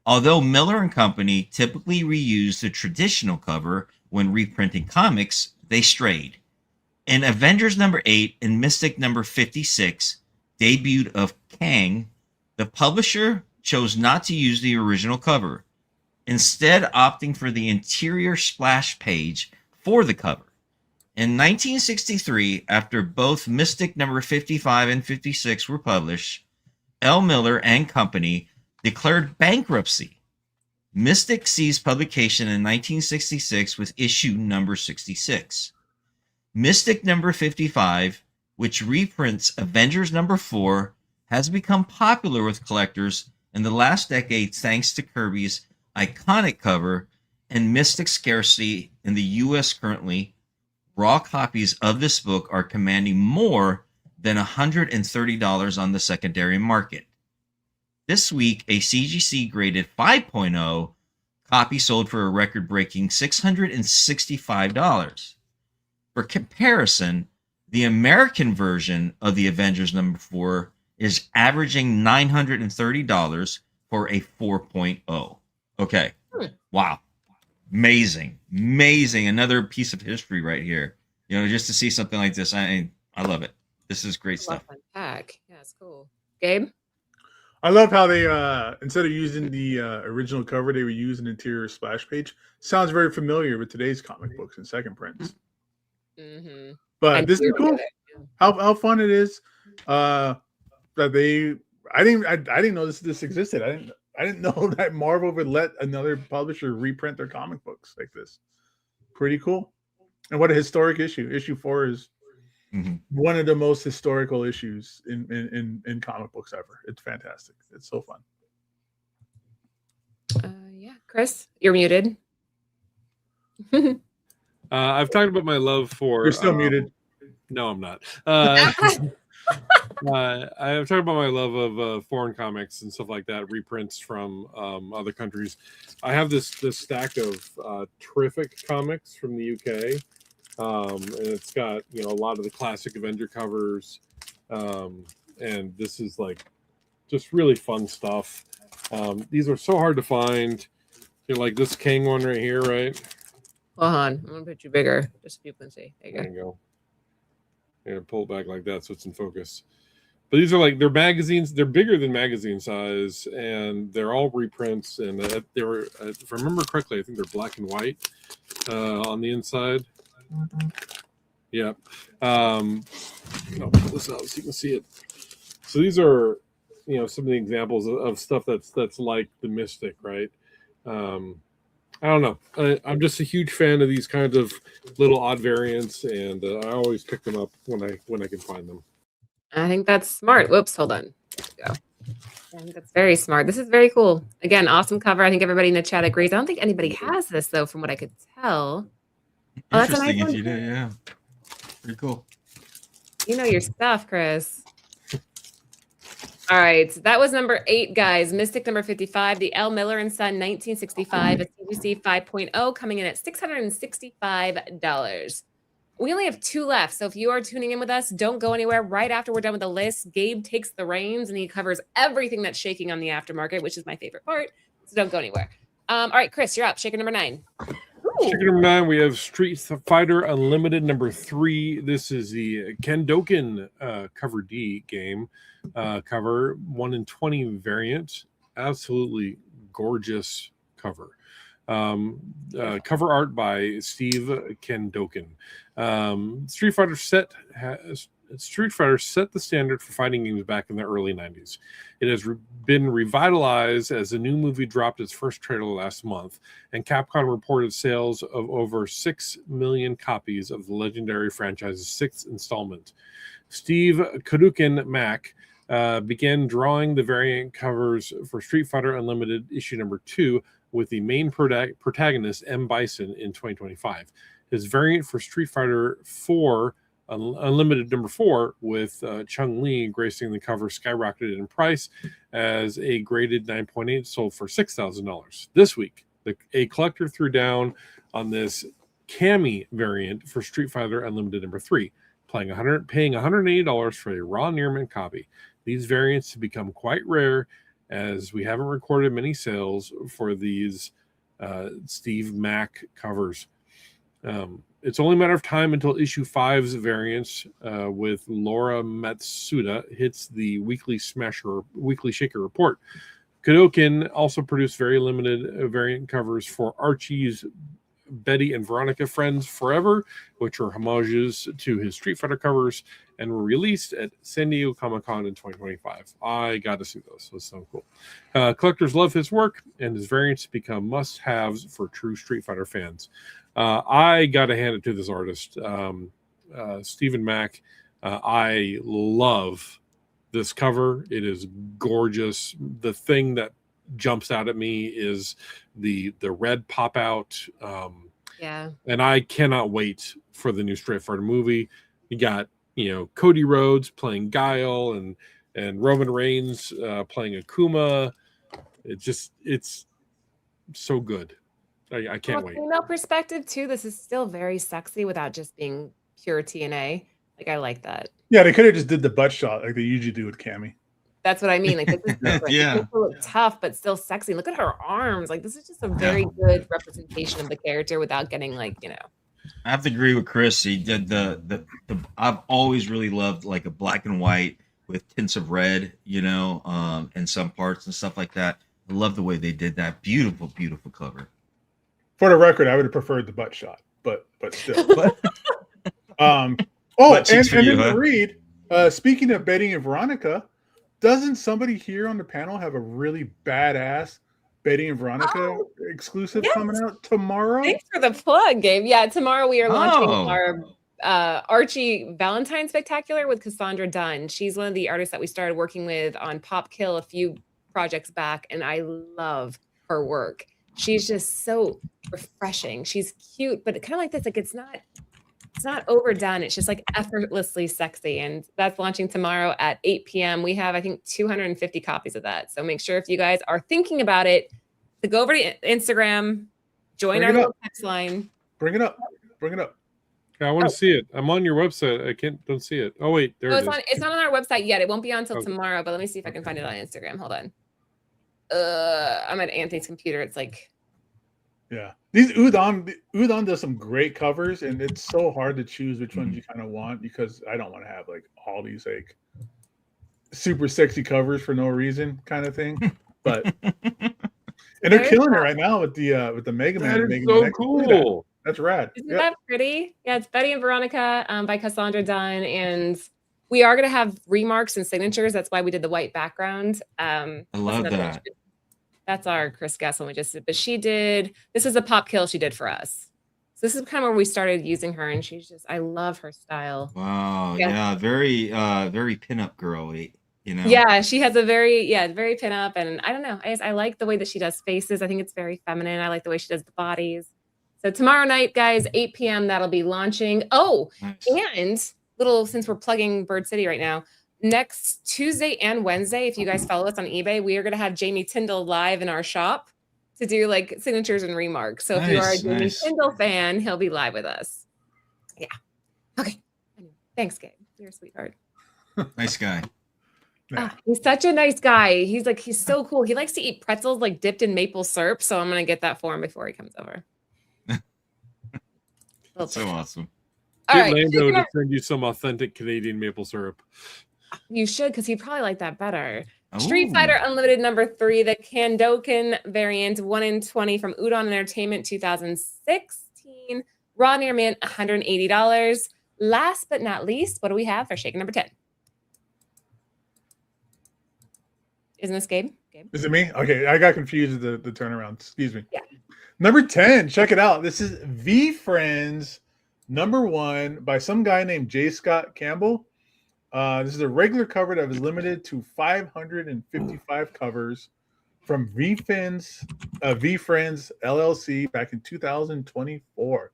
Although Miller and Company typically reuse the traditional cover when reprinting comics, they strayed. In Avengers number 8 and Mystic number 56, debut of Kang, the publisher chose not to use the original cover, instead opting for the interior splash page for the cover. In 1963, after both Mystic number 55 and 56 were published, L. Miller and Company declared bankruptcy. Mystic ceased publication in 1966 with issue number 66. Mystic number 55, which reprints Avengers number 4, has become popular with collectors in the last decade thanks to Kirby's iconic cover and Mystic scarcity in the US currently. Raw copies of this book are commanding more than $130 on the secondary market. This week, a CGC graded 5.0 copy sold for a record-breaking $665. For comparison, the American version of the Avengers number 4 is averaging $930 for a 4.0. Okay. Wow. Amazing. Another piece of history right here. You know, just to see something like this, I love it. This is great stuff. Pack. Yeah, it's cool. Gabe? I love how they instead of using the original cover, they would use an interior splash page. Sounds very familiar with today's comic books and second prints. Mm-hmm. But this is cool. How fun it is that they. I didn't know this existed. I didn't know that Marvel would let another publisher reprint their comic books like this. Pretty cool. And what a historic issue. Issue 4 is one of the most historical issues in comic books ever. It's fantastic. It's so fun. Yeah, Chris, you're muted. I've talked about my love for. You're still muted. No, I'm not. I've talked about my love of foreign comics and stuff like that, reprints from other countries. I have this stack of terrific comics from the UK, and it's got a lot of the classic Avenger covers, and this is like just really fun stuff. These are so hard to find. Like this Kang one right here, right? Hold on, I'm gonna put you bigger just so people can see. There you go. And pull it back like that so it's in focus. But these are like, they're magazines. They're bigger than magazine size, and they're all reprints. And they were, if I remember correctly, I think they're black and white on the inside. Yeah. I'll pull this out so you can see it. So these are, some of the examples of stuff that's like the Mystic, right? I don't know. I'm just a huge fan of these kinds of little odd variants, and I always pick them up when I can find them. I think that's smart. Whoops, hold on. There we go. I think that's very smart. This is very cool. Again, awesome cover. I think everybody in the chat agrees. I don't think anybody has this though, from what I could tell. Oh, that's a nice Interesting one. if you did, yeah. Pretty cool. You know your stuff, Chris. All right, so that was number 8, guys. Mystic number 55, the L. Miller and Son 1965, a CGC 5.0, coming in at $665. We only have 2 left, so if you are tuning in with us, don't go anywhere. Right after we're done with the list, Gabe takes the reins, and he covers everything that's shaking on the aftermarket, which is my favorite part, so don't go anywhere. All right, Chris, you're up. Shaker number 9. Shaker number 9, we have Street Fighter Unlimited number 3. This is the Kandoken Cover D game. Cover 1 in 20 variant. Absolutely gorgeous cover. Cover art by Steve Kandoken. Street Fighter set the standard for fighting games back in the early 90s. It has been revitalized as a new movie dropped its first trailer last month, and Capcom reported sales of over 6 million copies of the legendary franchise's 6th installment. Steve Kandoken Mac began drawing the variant covers for Street Fighter Unlimited issue number 2 with the main protagonist M. Bison in 2025. His variant for Street Fighter 4 Unlimited number 4 with Chung Li gracing the cover skyrocketed in price as a graded 9.8 sold for $6,000. This week, a collector threw down on this Cammy variant for Street Fighter Unlimited number 3, paying $180 for a raw near mint copy. These variants have become quite rare as we haven't recorded many sales for these Steve Mack covers. It's only a matter of time until issue 5's variants with Laura Matsuda hits the weekly shaker report. Kandoken also produced very limited variant covers for Archie's Betty and Veronica Friends Forever, which are homages to his Street Fighter covers and were released at San Diego Comic-Con in 2025. I got to see those. Those sound cool. Collectors love his work, and his variants become must-haves for true Street Fighter fans. I got to hand it to this artist, Stephen Mack. I love this cover. It is gorgeous. The thing that jumps out at me is the red pop out. And I cannot wait for the new Street Fighter movie. You got, Cody Rhodes playing Guile and Roman Reigns playing Akuma. It's so good. I can't wait. From a female perspective too, this is still very sexy without just being pure TNA. Like, I like that. Yeah, they could have just did the butt shot like they usually do with Cammy. That's what I mean. Like, this is different. Yeah. It look tough, but still sexy. Look at her arms. Like, this is just a very good representation of the character without getting I have to agree with Chris. He did the I've always really loved like a black and white with tints of red, and some parts and stuff like that. I love the way they did that. Beautiful, beautiful cover. For the record, I would have preferred the butt shot, but still. And then Reed, speaking of Betty and Veronica, doesn't somebody here on the panel have a really badass Betty and Veronica exclusive coming out tomorrow? Thanks for the plug, Gabe. Yeah, tomorrow we are launching our Archie Valentine Spectacular with Cassandra Dunn. She's one of the artists that we started working with on Pop Kill a few projects back, and I love her work. She's just so refreshing. She's cute, but kind of like this, like it's not overdone. It's just like effortlessly sexy. And that's launching tomorrow at 8 p.m. We have, I think, 250 copies of that. So make sure if you guys are thinking about it, to go over to Instagram, join our little text line. Bring it up. I want to see it. I'm on your website. I don't see it. Oh, wait. There it is. It's not on our website yet. It won't be on until tomorrow, but let me see if I can find it on Instagram. Hold on. I'm at Anthony's computer. It's like, these Udon does some great covers, and it's so hard to choose which ones you kind of want because I don't want to have like all these like super sexy covers for no reason kind of thing. But and they're killing it right now with the Mega Man. That is so cool. That's rad. Isn't that pretty? Yeah, it's Betty and Veronica by Cassandra Dunn, and we are going to have remarks and signatures. That's why we did the white background. I love that. That's our Chris Guess one we just did. But this is a Pop Kill she did for us. So this is kind of where we started using her, and I love her style. Wow. Yeah. Very, very pinup girly, Yeah, she has a very pinup, and I don't know. I like the way that she does faces. I think it's very feminine. I like the way she does the bodies. So tomorrow night, guys, 8 p.m., that'll be launching. Oh, nice. And since we're plugging Bird City right now, next Tuesday and Wednesday, if you guys follow us on eBay, we are going to have Jamie Tyndall live in our shop to do like signatures and remarks. So if you are a Jamie Tyndall fan, he'll be live with us. Yeah. Okay. Thanks, Gabe. You're a sweetheart. Nice guy. He's such a nice guy. He's so cool. He likes to eat pretzels like dipped in maple syrup. So I'm going to get that for him before he comes over. So awesome. All right. Lando to send you some authentic Canadian maple syrup. You should, because he'd probably like that better. Street Fighter Unlimited number 3, the Kandoken variant, 1 in 20 from Udon Entertainment 2016. Raw near mint, $180. Last but not least, what do we have for shaker number 10? Isn't this Gabe? Is it me? Okay, I got confused with the turnaround. Excuse me. Yeah. Number 10, check it out. This is VeeFriends number 1 by some guy named J. Scott Campbell. This is a regular cover that was limited to 555 covers from VeeFriends LLC back in 2024.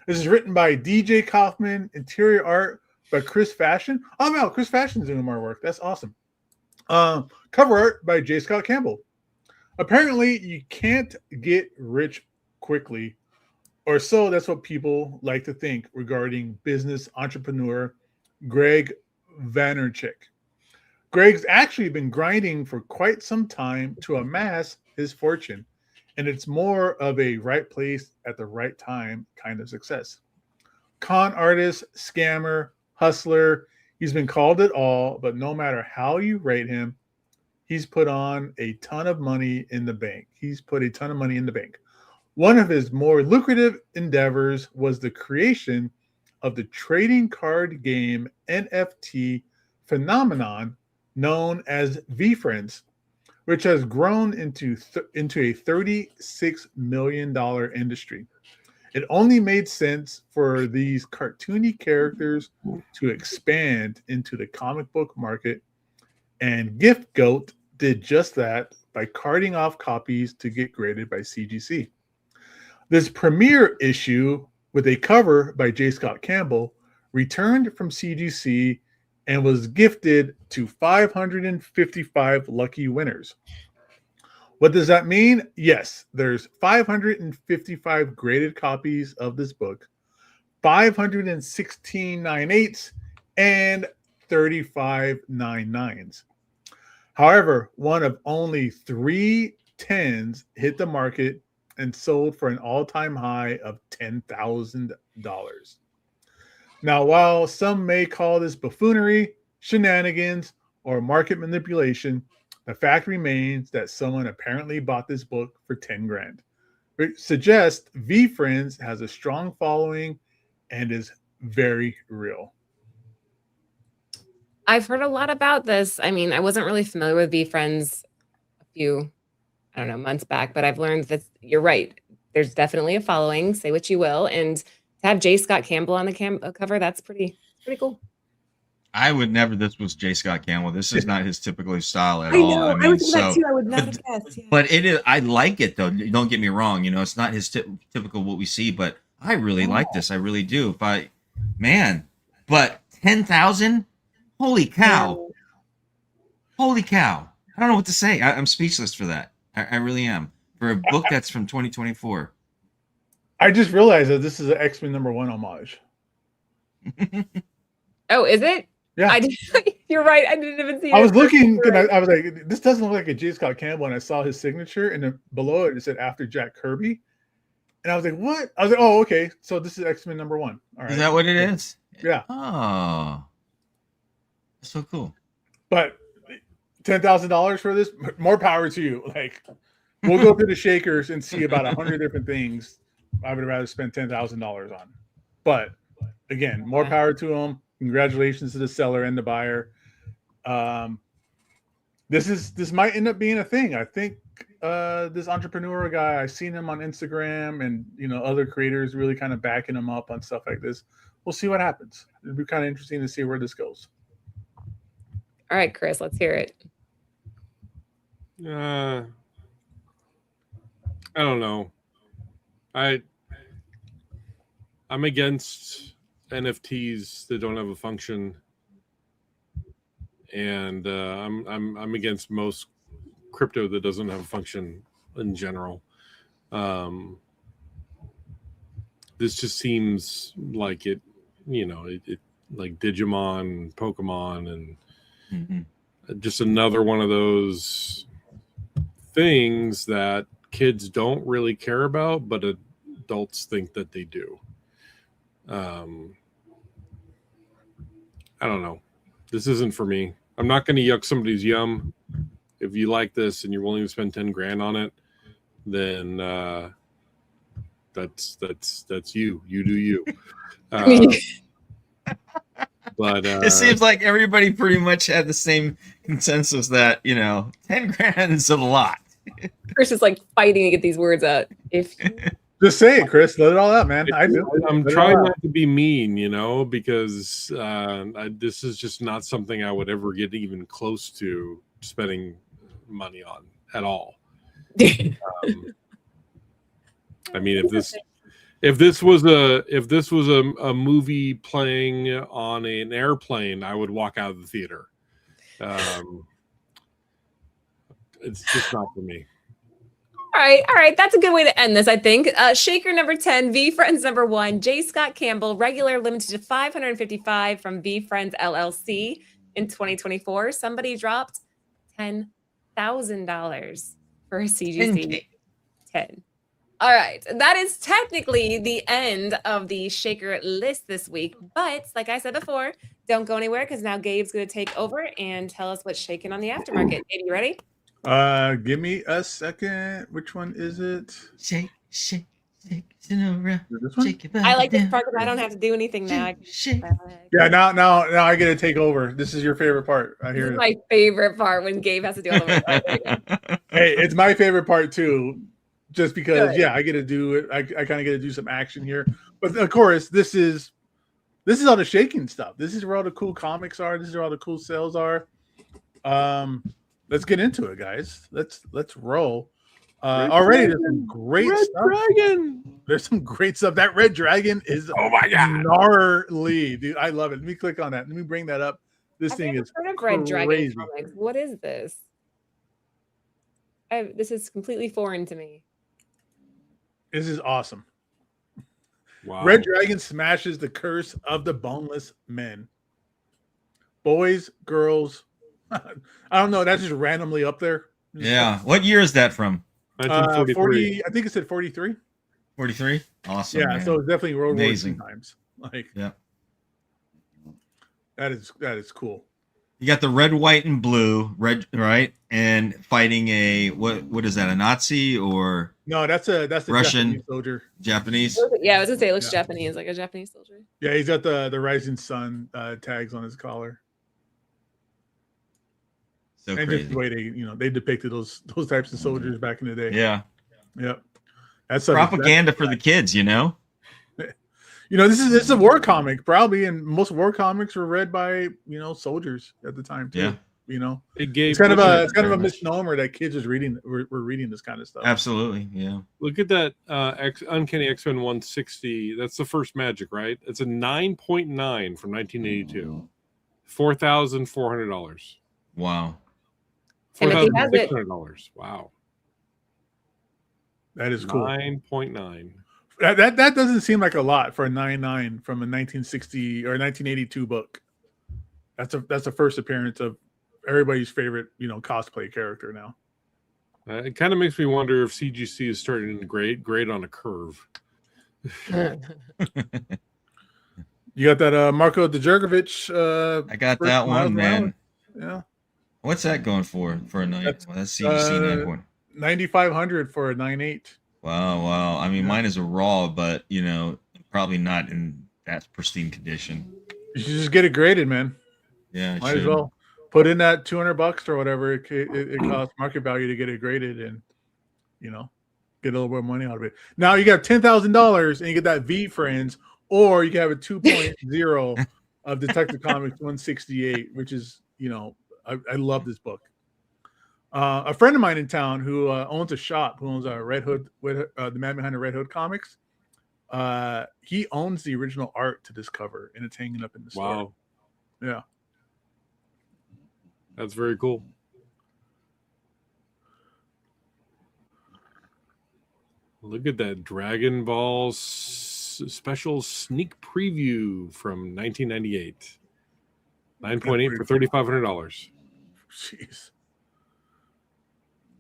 This is written by DJ Kaufman, interior art by Chris Fashion. Oh, no, Chris Fashion's doing more work. That's awesome. Cover art by J. Scott Campbell. Apparently, you can't get rich quickly, or so that's what people like to think regarding business entrepreneur Greg Vaynerchuk. Greg's actually been grinding for quite some time to amass his fortune, and it's more of a right place at the right time kind of success. Con artist, scammer, hustler, he's been called it all, but no matter how you rate him, he's put on a ton of money in the bank. He's put a ton of money in the bank. One of his more lucrative endeavors was the creation of the trading card game NFT phenomenon known as VeeFriends, which has grown into a $36 million industry. It only made sense for these cartoony characters to expand into the comic book market, and Gift Goat did just that by carting off copies to get graded by CGC. This premiere issue, with a cover by J. Scott Campbell, returned from CGC and was gifted to 555 lucky winners. What does that mean? Yes, there's 555 graded copies of this book, 516 9/8s, and 35 9/9s. However, one of only 3 10s hit the market and sold for an all-time high of $10,000. Now, while some may call this buffoonery, shenanigans, or market manipulation, the fact remains that someone apparently bought this book for 10 grand. Which suggests VeeFriends has a strong following and is very real. I've heard a lot about this. I mean, I wasn't really familiar with VeeFriends a few, I don't know, months back, but I've learned that you're right. There's definitely a following, say what you will. And to have J. Scott Campbell on the cover, that's pretty cool. I would never. This was J. Scott Campbell. This is not his typical style at I all. know. I was thinking that too. I would not have guessed. Yeah. But it is. I like it though. Don't get me wrong. You know, it's not his typical what we see. But I really like this. I really do. But 10,000. Holy cow! Holy cow! I don't know what to say. I'm speechless for that. I really am. For a book that's from 2024. I just realized that this is an X-Men #1 homage. Oh, is it? Yeah. You're right. I didn't even see it. I was looking, and I was like, this doesn't look like a J. Scott Campbell, and I saw his signature, and then below it said after Jack Kirby. And I was like, what? I was like, oh, okay. So this is X-Men #1. All right. Is that what it is? Yeah. Oh. That's so cool. But $10,000 for this, more power to you. Like, we'll go to the Shakers and see about 100 different things I would rather spend $10,000 on. But again, more power to them. Congratulations to the seller and the buyer. This might end up being a thing. I think this entrepreneur guy, I've seen him on Instagram, and other creators really kind of backing him up on stuff like this. We'll see what happens. It'll be kind of interesting to see where this goes. All right, Chris, let's hear it. I don't know. I'm against NFTs that don't have a function, and I'm against most crypto that doesn't have a function in general. This just seems like it like Digimon, Pokemon, and just another one of those things that kids don't really care about, but adults think that they do. I don't know. This isn't for me. I'm not going to yuck somebody's yum. If you like this and you're willing to spend 10 grand on it, then that's you. You do you. But it seems like everybody pretty much had the same consensus that 10 grand is a lot. Chris is like fighting to get these words out. Just say it, Chris. Let it all out, man. I do. I'm trying not to be mean, because this is just not something I would ever get even close to spending money on at all. I mean, if this was a movie playing on an airplane, I would walk out of the theater. It's just not for me. All right. That's a good way to end this, I think. Shaker #10, VeeFriends #1, J. Scott Campbell, regular limited to 555 from VeeFriends LLC. in 2024, somebody dropped $10,000 for a CGC 10. All right, that is technically the end of the shaker list this week. But like I said before, don't go anywhere because now Gabe's going to take over and tell us what's shaking on the aftermarket. Gabe, you ready? Give me a second. Which one is it? Shake, shake, shake, Sonora. This one? Shake your body I like this down. part because I don't have to do anything now. I Shake, can- shake. Yeah, now I get to take over. This is your favorite part. I This hear is it. my favorite part when Gabe has to do all the work. All right, there you go. Hey, it's my favorite part too, just because Good. yeah, I get to do it. I kind of get to do some action here. But of course, this is all the shaking stuff. This is where all the cool comics are. This is where all the cool sales are. Let's get into it, guys. Let's roll. Already there's some great Red stuff. Dragon. There's some great stuff. That red dragon is Oh my god. gnarly, dude. I love it. Let me click on that. Let me bring that up. This I've thing never is heard of Red Dragon crazy. comics. What is this? This is completely foreign to me. This is awesome. Wow. Red Dragon smashes the curse of the boneless men. Boys, girls. I don't know. That's just randomly up there. Yeah. What year is that from? 1943. 40. I think it said 43. 43? Awesome. Yeah, man. so it's definitely World Amazing. War II times. Like, Yeah. that is cool. You got the red, white, and blue, red, right? And fighting a what is that? A Nazi or No, that's the Russian. Japanese soldier. Japanese? Yeah, I was gonna say it looks Yeah. Japanese, like a Japanese soldier. Yeah, he's got the Rising Sun tags on his collar. So And just crazy. the way they depicted those types of soldiers back in the day. Yeah. Yep. That's Propaganda for the kids, you know? This is a war comic, probably, and most war comics were read by soldiers at the time too. Yeah. It gave It's kind of a Very much. misnomer that kids were reading this kind of stuff. Absolutely. Yeah. Look at that Uncanny X-Men 160. That's the first Magic, right? It's a 9.9 from 1982. $4,400. Wow. And if he has it- $4,600. Wow. That is cool. 9.9. That doesn't seem like a lot for a 9.9 from a 1960 or 1982 book. That's the first appearance of everybody's favorite cosplay character now. It kind of makes me wonder if CGC is starting to grade on a curve. You got that Marko Djurjevic. I got First that Miles one, man. Morales. Yeah, What's that going for a night? That's, Well, that's CGC 9 point. 9,500 for a 9.8. Wow. I mean, Yeah. mine is a raw, but probably not in that pristine condition. You should just get it graded, man. Yeah. I Might as should. well put in that $200 or whatever it costs market value to get it graded, and get a little bit of money out of it. Now you got $10,000 and you get that VeeFriends, or you can have a 2.0 of Detective Comics 168, which is I love this book. A friend of mine in town who owns a shop, who owns a Red Hood, the man behind the Red Hood comics. He owns the original art to this cover, and it's hanging up in the store. Wow. Yeah. That's very cool. Look at that Dragon Ball special sneak preview from 1998. 9.8 for $3,500. Jeez.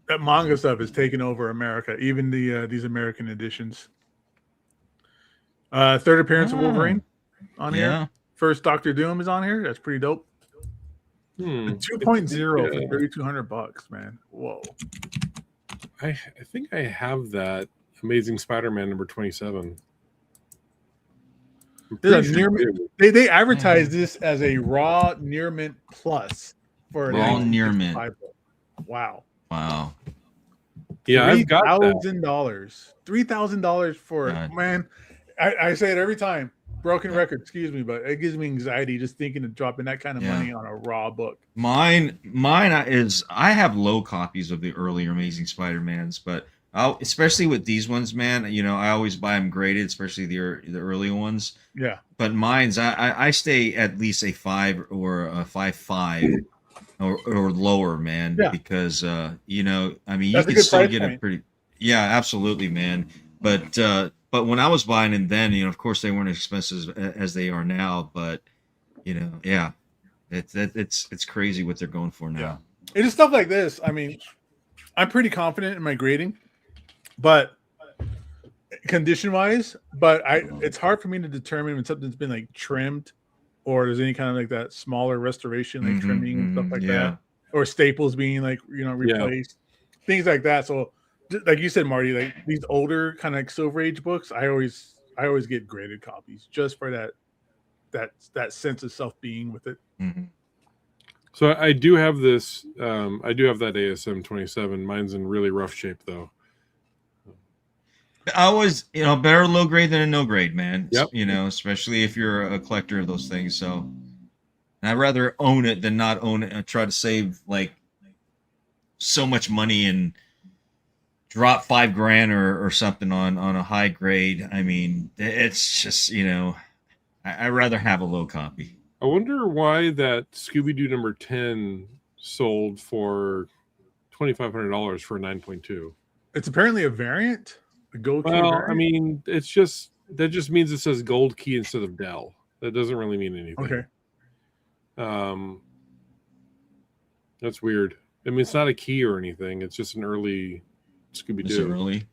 That manga stuff is taking over America, even these American editions. Third appearance of Wolverine on here. Yeah. First Doctor Doom is on here. That's pretty dope. The 2.0 for Yeah. $3,200, man. Whoa. I think I have that Amazing Spider-Man number 27. I'm This pretty is a sure near, I did. they advertise this as a raw near mint plus for a Raw near mint. 1965 book. Wow. Wow. Yeah, I've got that. $3,000. $3,000 for God. man. I say it every time. Broken record, excuse me, but it gives me anxiety just thinking of dropping that kind of Yeah. money on a raw book. Mine is I have low copies of the earlier Amazing Spider-Mans, but especially with these ones, man, I always buy them graded, especially the early ones. Yeah. But mine's I stay at least a 5 or a 5.5 or lower, man, Yeah. because I mean you That's a can good still price get a point. pretty absolutely, man. But when I was buying them then, of course they weren't as expensive as they are now, but yeah. It's crazy what they're going for now. Yeah. It is stuff like this. I mean, I'm pretty confident in my grading, but condition wise, it's hard for me to determine when something's been like trimmed or there's any kind of like that smaller restoration, like trimming and stuff like that, or staples being like, replaced, things like that. So like you said, Marty, like these older kind of like Silver Age books, I always get graded copies just for that sense of self being with it. So I do have this. I do have that ASM 27. Mine's in really rough shape though. I always, better low grade than a no grade, man. Yep. Especially if you're a collector of those things. So, and I'd rather own it than not own it and try to save like so much money and drop $5,000 or something on a high grade. I mean, it's just, I'd rather have a low copy. I wonder why that Scooby-Doo number 10 sold for $2,500 for a 9.2. It's apparently a variant. Gold key variant? I mean, that just means it says gold key instead of Dell. That doesn't really mean anything. Okay. That's weird. I mean, it's not a key or anything. It's just an early Scooby-Doo. Is it really?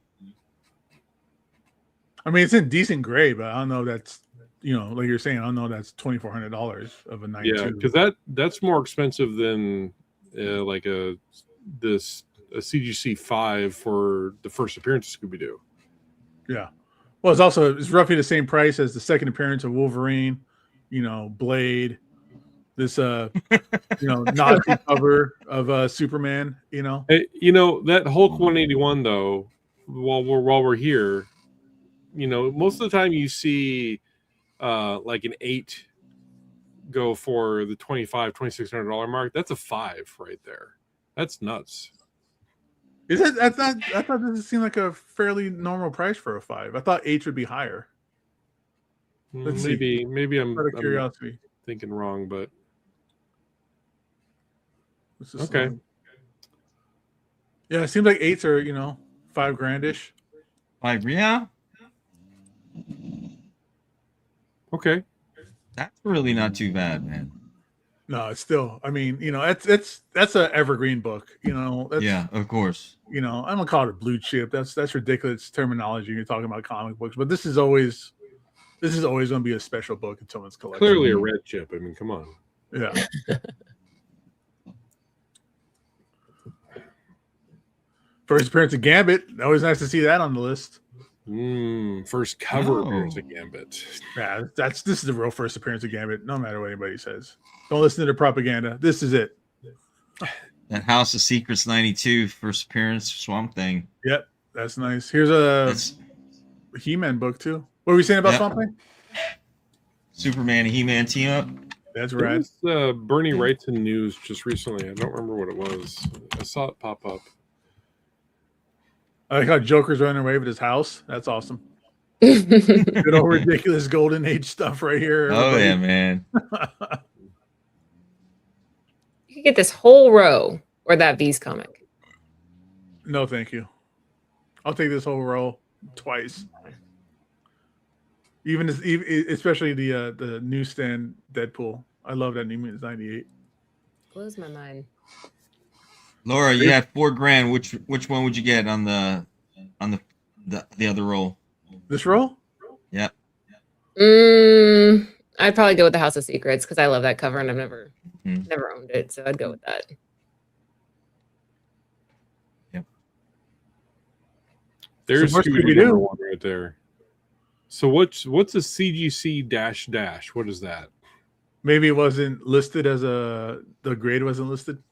I mean, it's in decent grade, but I don't know. That's like you're saying. I don't know. That's $2,400 of a 9.2. Yeah, because that's more expensive than like a CGC 5 for the first appearance of Scooby-Doo. Yeah. Well, it's roughly the same price as the second appearance of Wolverine, Blade, this Nazi cover of Superman, Hey, that Hulk 181 though, while we're here, most of the time you see like an 8 go for the $2,600 mark. That's a 5 right there. That's nuts. Is it? I thought this seemed like a fairly normal price for a 5. I thought 8 would be higher. Maybe I'm out of curiosity thinking wrong, but okay. Yeah, it seems like 8s are $5,000-ish. 5, yeah. Okay, that's really not too bad, man. No, it's still. I mean, that's an evergreen book. Yeah, of course. I'm gonna call it a blue chip. That's ridiculous terminology. You're talking about comic books, but this is always gonna be a special book in someone's collection. Clearly a red chip. I mean, come on. Yeah. First appearance of Gambit. Always nice to see that on the list. First cover appearance of Gambit. Yeah, this is the real first appearance of Gambit. No matter what anybody says, don't listen to the propaganda. This is it. That House of Secrets 92 first appearance Swamp Thing. Yep, that's nice. Here's a He-Man book too. What were we saying about Swamp Thing? Superman and He-Man team up. That's right. Bernie Wrightson news just recently. I don't remember what it was. I saw it pop up. I like how Joker's running away with his house. That's awesome. Good old ridiculous golden age stuff right here. Oh yeah, man. You could get this whole row or that V's comic. No, thank you. I'll take this whole row twice. Especially the newsstand Deadpool. I love that New Mutants 98. Blows my mind. Laura, you had $4,000. Which one would you get on the other roll? This roll? Yeah. I'd probably go with the House of Secrets because I love that cover and I've never owned it, so I'd go with that. Yep. There's Scooby-Doo one right there. So what's a CGC -- What is that? Maybe it wasn't listed as the grade wasn't listed.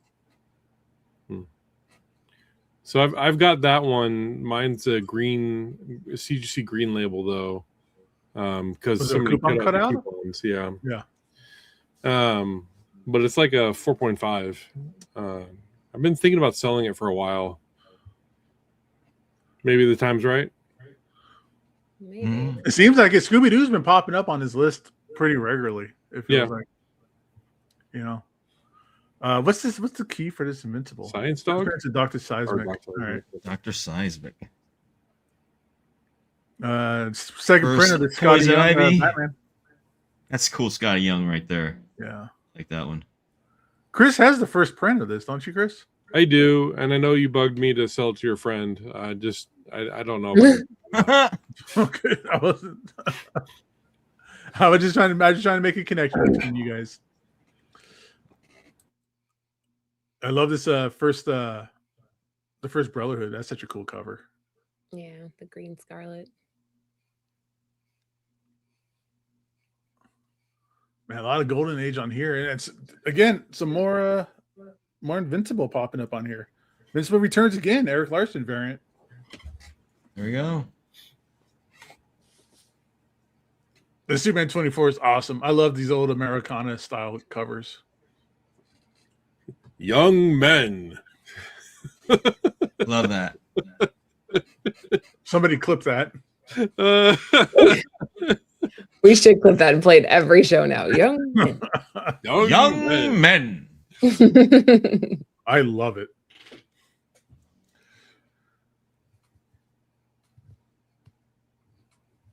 So I've got that one. Mine's a CGC green label though, because somebody cut out the coupons. Yeah. But it's like a 4.5. I've been thinking about selling it for a while. Maybe the time's right. Maybe. It seems like Scooby-Doo's been popping up on his list pretty regularly. It feels like, what's this? What's the key for this Invincible? Science Dog? It's a Dr. Seismic. All right. Dr. Seismic. Second print of the Scotty Young Batman. That's cool, Scotty Young right there. Yeah. Like that one. Chris has the first print of this, don't you, Chris? I do, and I know you bugged me to sell it to your friend. I don't know about it. Okay, I wasn't. I was just trying to make a connection between you guys. I love this the first Brotherhood. That's such a cool cover. Yeah, the green scarlet. Man, a lot of Golden Age on here, and it's again some more Invincible popping up on here. Invincible Returns again, Eric Larson variant. There we go. The Superman 24 is awesome. I love these old Americana style covers. Young men. Love that. Somebody clip that. We should clip that and play it every show now. Young men. Young men. I love it.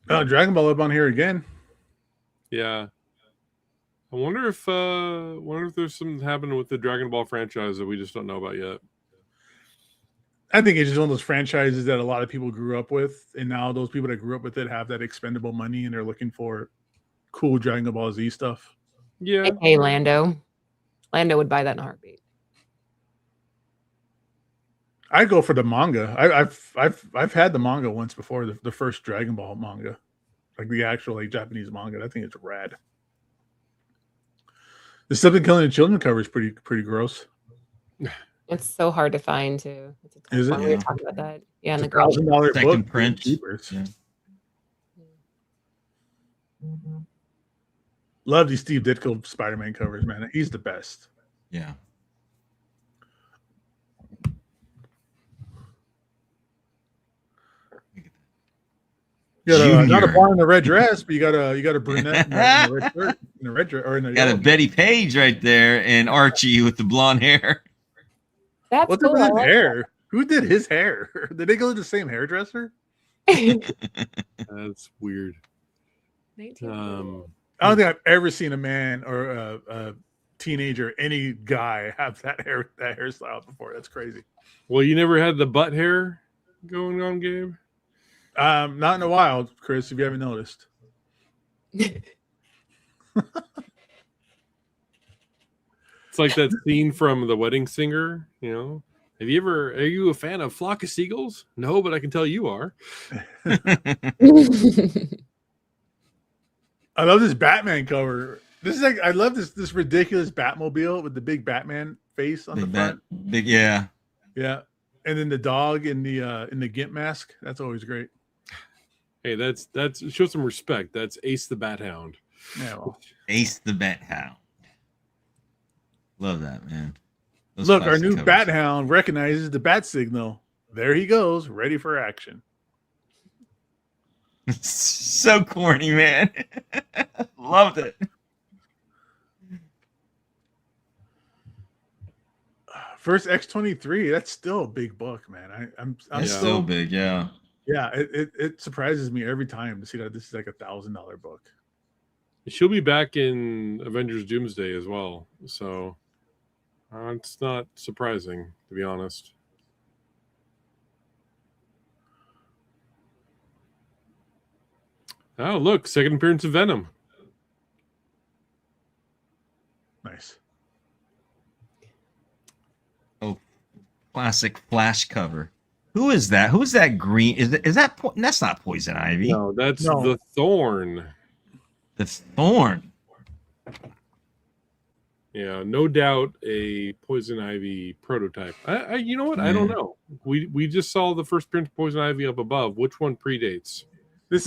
Dragon Ball up on here again. Yeah. I wonder if there's something happening with the Dragon Ball franchise that we just don't know about yet. I think it's just one of those franchises that a lot of people grew up with, and now those people that grew up with it have that expendable money, and they're looking for cool Dragon Ball Z stuff. Yeah. Hey, Lando. Lando would buy that in a heartbeat. I go for the manga. I've had the manga once before, the first Dragon Ball manga, like the actual like Japanese manga. I think it's rad. The Something Killing the Children cover is pretty gross. It's so hard to find too. It's a tough Is it? one. We were talking about that. Yeah, and the It's girl. $1,000 Second book, print. cheapers. Yeah. Love these Steve Ditko Spider-Man covers, man. He's the best. Yeah. You got not a Junior. blonde in a red dress, but you got a brunette in a red shirt, in a red dress, or in a Got a yellow. Betty Page right there and Archie with the blonde hair. That's What's cool. up with I his like hair? Who did his hair? Did they go to the same hairdresser? that. That's weird. 19. I don't think I've ever seen a man or a teenager, any guy, have that hairstyle before. That's crazy. Well, you never had the butt hair going on, Gabe? Not in a while, Chris, if you haven't noticed. It's like that scene from The Wedding Singer, you know. Are you a fan of Flock of Seagulls? No, but I can tell you are. I love this Batman cover. This is like, I love this ridiculous Batmobile with the big Batman face on the front. Big, yeah. Yeah. And then the dog in the Gimp mask. That's always great. Hey, that's show some respect. That's Ace the Bat Hound. Yeah. Well. Ace the Bat Hound. Love that, man. Those Look, our classic new covers. Bat Hound recognizes the bat signal. There he goes, ready for action. So corny, man. Loved it. First X-23. That's still a big book, man. I'm It's still so big, yeah. Yeah, it surprises me every time to see that this is like $1,000 book. She'll be back in Avengers Doomsday as well. So it's not surprising, to be honest. Oh, look, second appearance of Venom. Nice. Oh, classic Flash cover. Who is that? Who's that green? Is that that's not Poison Ivy? No, that's No. the Thorn. The Thorn. Yeah, no doubt a Poison Ivy prototype. You know what? I don't know. We just saw the first print of Poison Ivy up above. Which one predates? This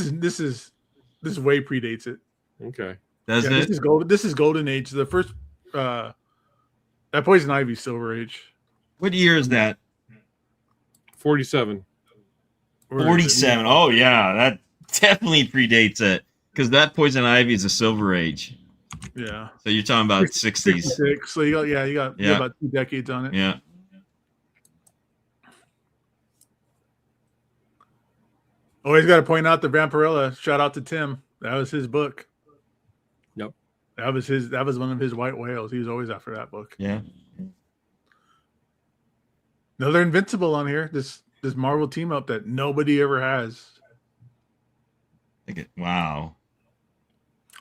way predates it. Okay. Does Yeah, it? This is Golden Age. The first that Poison Ivy Silver Age. What year is that? 47. Or is it- 47. Oh yeah, that definitely predates it because that Poison Ivy is a Silver Age. Yeah. So you're talking about 60s. 66. So you got about 2 decades on it. Yeah. Always got to point out the Vampirella. Shout out to Tim. That was his book. Yep. That was one of his white whales. He was always after that book. Yeah. Another Invincible on here. This Marvel team up that nobody ever has. Wow.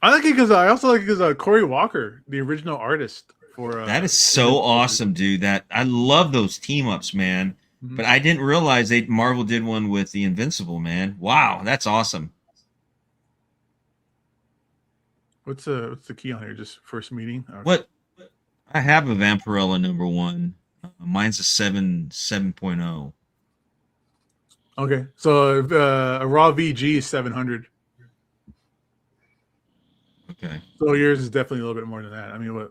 I like it because I also like it because Corey Walker, the original artist for that is so awesome, dude. That I love those team ups, man. Mhm. But I didn't realize Marvel did one with the Invincible, man. Wow, that's awesome. What's the key on here? Just first meeting. Okay. What? I have a Vampirella #1. Mine's a 7.0. Okay, so a raw VG is 700. Okay. So yours is definitely a little bit more than that. I mean, what?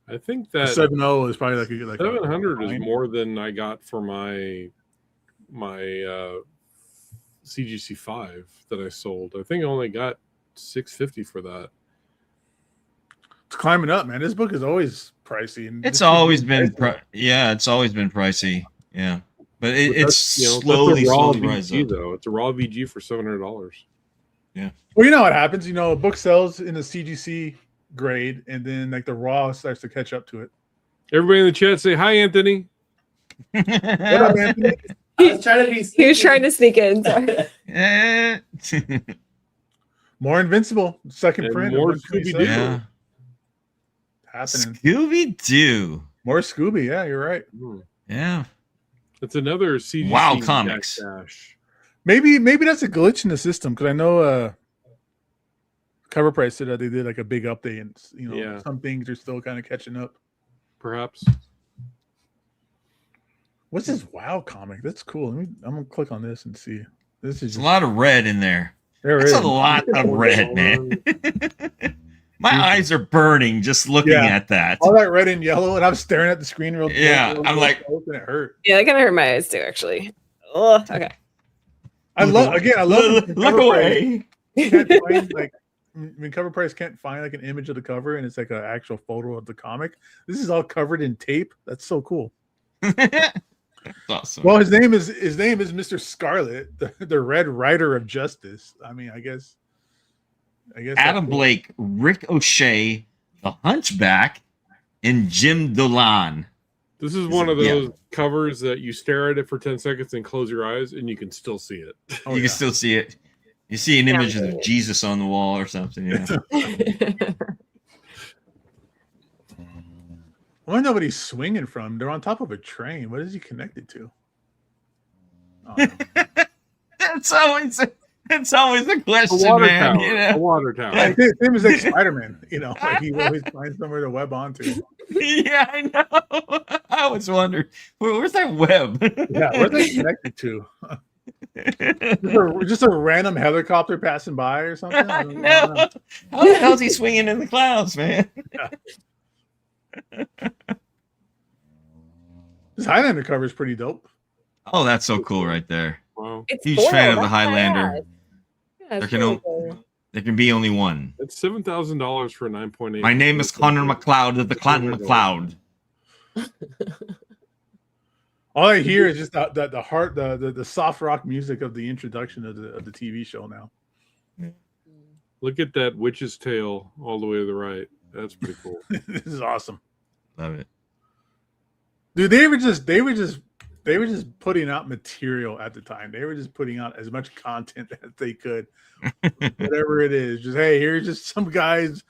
I think The that 7.0 is probably like 700 is nine. more than I got for my CGC 5 that I sold. I think I only got $650 for that. It's climbing up, man. This book is always pricey. And It's always been it's always been pricey. Yeah. But it's slowly rising. Though. It's a raw VG for $700. Yeah. Well, you know what happens. You know, a book sells in the CGC grade, and then like the raw starts to catch up to it. Everybody in the chat say hi, Anthony. What up, Anthony? I was trying to be He was trying to sneak in. Sorry. More Invincible, second And print. more of 127. Scooby-Doo. Yeah. Happening. Scooby-Doo. More Scooby. Yeah, you're right. Yeah. It's another CGC Wow Comics. dash. Maybe that's a glitch in the system because I know CovrPrice said that they did like a big update, and Yeah. some things are still kind of catching up. Perhaps. What's this WoW comic? That's cool. I'm gonna click on this and see. This is There's just, a lot of red in there. there That's is. a lot of red, man. My eyes are burning just looking Yeah. at that. All that red and yellow, and I'm staring at the screen real close. Yeah, real I'm close, like- and it hurt. Yeah, that kind of hurt my eyes too, actually. Oh, okay. I love when Look CovrPrice away. can't find, like, when CovrPrice can't find like an image of the cover and it's like an actual photo of the comic. This is all covered in tape. That's so cool. That's awesome. Well, his name is Mr. Scarlet, the Red Rider of Justice. I mean, I guess Adam Blake, Rick O'Shea, The Hunchback, and Jim Dolan. This is one of those covers that you stare at it for 10 seconds and close your eyes and you can still see it. Oh, You yeah. can still see it. You see an image of Jesus on the wall or something. Yeah. I wonder what he's swinging from. They're on top of a train. What is he connected to? Oh, That's always the question, A water man. tower. You A know? water tower. yeah, same as like Spider-Man. Like he always finds somewhere to web onto. Yeah, I know. I always wondered, where's that web? Yeah, where's they connected to? Just a random helicopter passing by or something? I don't know. How the hell's he swinging in the clouds, man? This Highlander cover is pretty dope. Oh, that's so cool right there. Wow. It's Huge foil, fan of the that's Highlander. bad. Yeah, There it's can really o- cool. There can be only one. It's $7,000 for a 9.8. My name is Connor McLeod of the Clanton McLeod. All I hear is just the soft rock music of the introduction of the TV show now. Look at that witch's tail all the way to the right. That's pretty cool. This is awesome. Love it. Dude, they were just putting out material at the time. They were just putting out as much content as they could. Whatever it is. Just hey, here's just some guys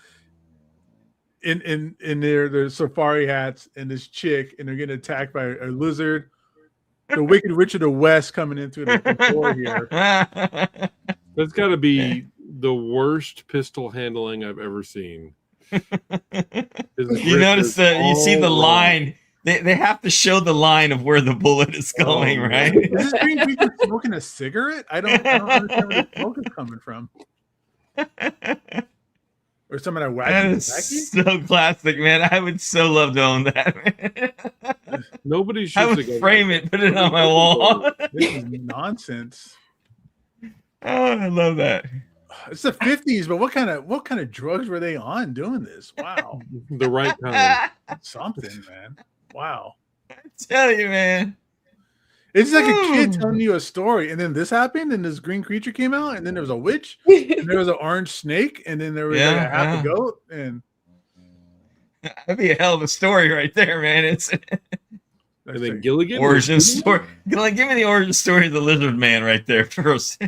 in their safari hats and this chick, and they're getting attacked by a lizard. The Wicked Witch of the West coming into the door here. That's got to be the worst pistol handling I've ever seen. You notice that you see the line. They have to show the line of where the bullet is going, right? Is this Green Reaper smoking a cigarette? I don't understand where the smoke is coming from. Or some of that That wacky is so classic, man. I would so love to own that. Man. Nobody should. I would frame it, put it on my wall. This is nonsense. Oh, I love that. It's the 50s, but what kind of drugs were they on doing this? Wow. The right kind. Something, man. Wow. I tell you, man. It's like a kid telling you a story, and then this happened, and this green creature came out, and then there was a witch, and there was an orange snake, and then there was like a half a goat, and that'd be a hell of a story right there, man. It's And then Gilligan. origin story. Like, give me the origin story of the lizard man right there first.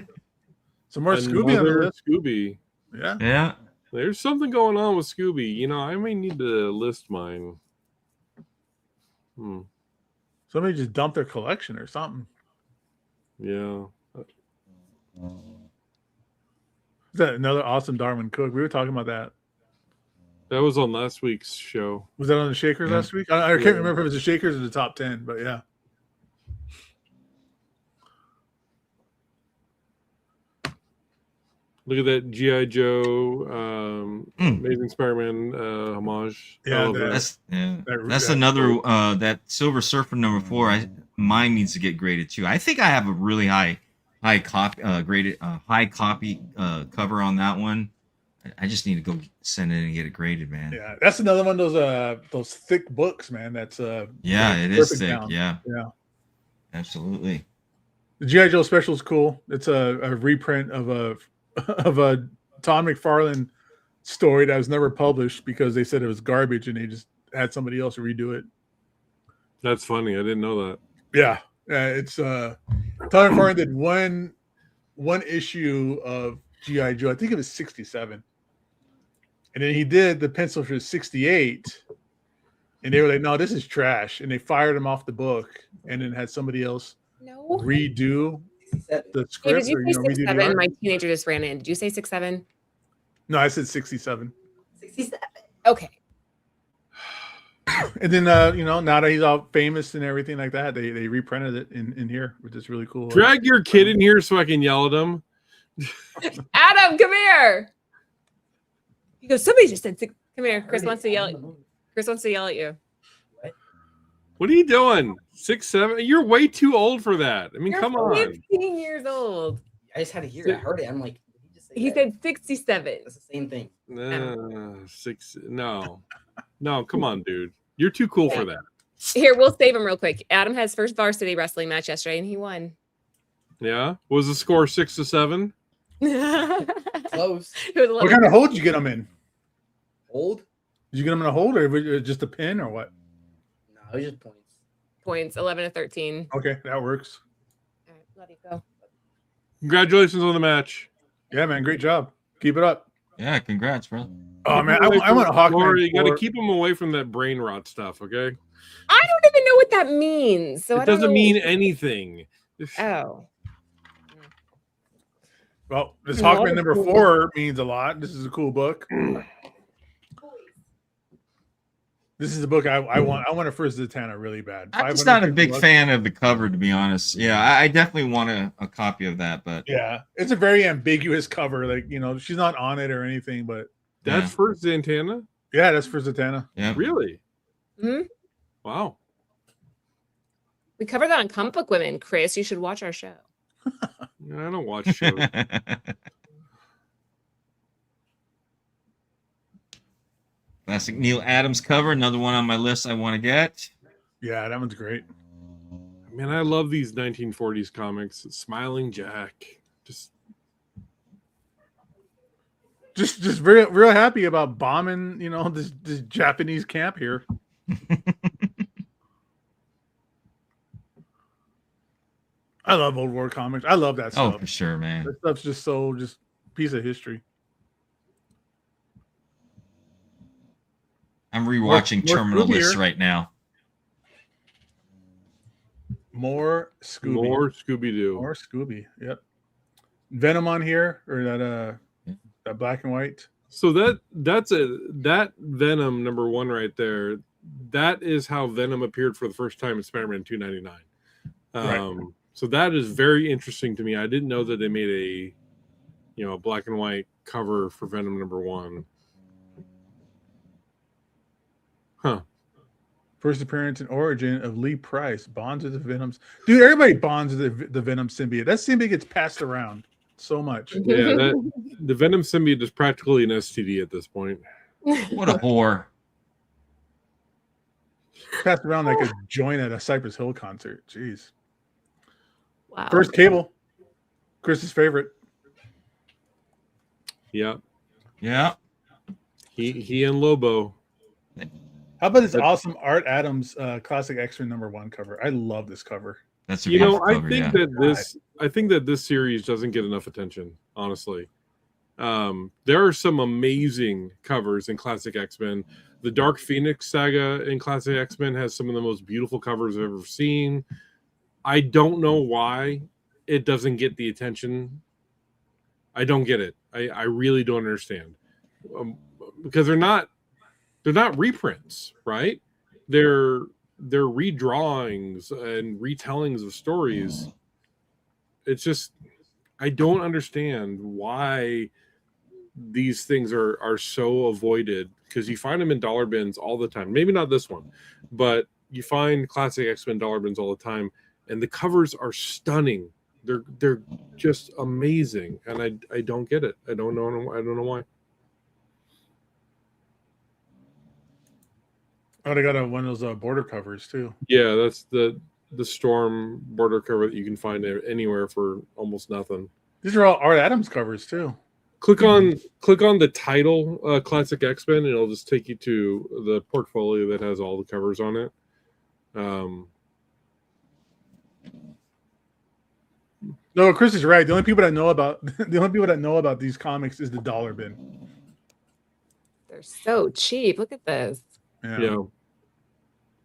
some more Scooby on the Another list. Scooby. Yeah. Yeah. There's something going on with Scooby. You know, I may need to list mine. Somebody just dumped their collection or something. Yeah. Is that another awesome Darwyn Cooke? We were talking about that. That was on last week's show. Was that on the Shakers last week? I can't remember if it was the Shakers or the top 10, but yeah. Look at that G.I. Joe, Amazing Spider-Man homage. Yeah, Oh, That's that- another that Silver Surfer number 4. Mine needs to get graded too. I think I have a really high copy graded high copy cover on that one. I just need to go send it and get it graded, man. Yeah, that's another one of those thick books, man. That's Yeah, it is perfect thick. down. Yeah, The absolutely. G.I. Joe special is cool. It's a reprint of a Todd McFarlane story that was never published because they said it was garbage and they just had somebody else redo it. That's funny. I didn't know that. Yeah, it's Todd McFarlane did one issue of G.I. Joe. I think it was 67. And then he did the pencil for 68. And they were like, no, this is trash. And they fired him off the book and then had somebody else redo the script. Hey, did you say redo the 6'7"? art. My teenager just ran in. Did you say 6'7"? No, I said 67. 67. Okay. And then now that he's all famous and everything like that, they reprinted it in here, which is really cool. Drag your kid in here so I can yell at him. Adam, come here. He goes, somebody just said six. Come here. Chris wants to yell at you. Chris wants to yell at you. What are you doing? 6'7"? You're way too old for that. I mean, You're come on. 15 years old. I just had to hear it. I heard it. I'm like, did he just say He that? said 67. That's the same thing. No, come on, dude. You're too cool for that. Here, we'll save him real quick. Adam had his first varsity wrestling match yesterday, and he won. Yeah? Was the score 6-7? Close. It was What kind of hold did you get them in? Hold? Did you get them in a hold or was it just a pin or what? No, it was just points. points, 11 to 13. Okay, that works. All right, love you. Go. Congratulations on the match. Yeah, man, great job. Keep it up. Yeah, congrats, bro. Oh man, I want a Hawkman. Laura, you got to for- keep him away from that brain rot stuff, okay? I don't even know what that means. So I It don't doesn't know. mean anything. Oh. Well, this A lot Hawkman of number cool 4 means a lot. This is a cool book. This is the book I want. I want a First Zatanna really bad. I'm just not a 550 big bucks. fan of the cover, to be honest. Yeah, I definitely want a copy of that, but Yeah, it's a very ambiguous cover. Like, she's not on it or anything, but That's Yeah. first Zatanna? yeah, that's for Zatanna. yeah. Really? Mhm. Wow. We covered that on Comic Book Women, Chris. You should watch our show. I don't watch shows. Classic Neil Adams cover, another one on my list I want to get. Yeah, that one's great. Man, I love these 1940s comics. Smiling Jack. Just Just real happy about bombing, this Japanese camp here. I love old war comics. I love that Oh, stuff. for sure, man. That stuff's just so piece of history. I'm rewatching more Terminal Scooby List here. right now. More Scooby. more Scooby-Doo. More Scooby. Yep. Venom on here, or that black and white. So that Venom number 1 right there. That is how Venom appeared for the first time in Spider-Man 299. Right. So that is very interesting to me. I didn't know that they made a black and white cover for Venom number 1. Huh. First appearance and origin of Lee Price. Bonds with the Venoms. Dude, everybody bonds with the Venom symbiote. That symbiote gets passed around so much. Yeah, the Venom symbiote is practically an STD at this point. What a whore. Passed around like a joint at a Cypress Hill concert. Jeez. Wow. First Cable, Chris's favorite. Yeah, Yeah. he and Lobo. How about this But- awesome Art Adams classic X-Men #1 cover? I love this cover. That's a You know, beautiful I cover, think yeah. that this series doesn't get enough attention, honestly. There are some amazing covers in classic X-Men. The Dark Phoenix saga in classic X-Men has some of the most beautiful covers I've ever seen. I don't know why it doesn't get the attention. I don't get it. I really don't understand. Because they're not reprints, right? They're redrawings and retellings of stories. It's just, I don't understand why these things are so avoided, because you find them in dollar bins all the time. Maybe not this one, but you find classic X-Men dollar bins all the time, and the covers are stunning. They're just amazing, and I don't get it. I don't know why. Oh, they got one of those border covers too. Yeah, that's the Storm border cover that you can find anywhere for almost nothing. These are all Art Adams covers too. Click on the title, Classic X-Men, and it'll just take you to the portfolio that has all the covers on it. No, Chris is right. The only people that know about these comics is the dollar bin. They're so cheap. Look at this. Yeah.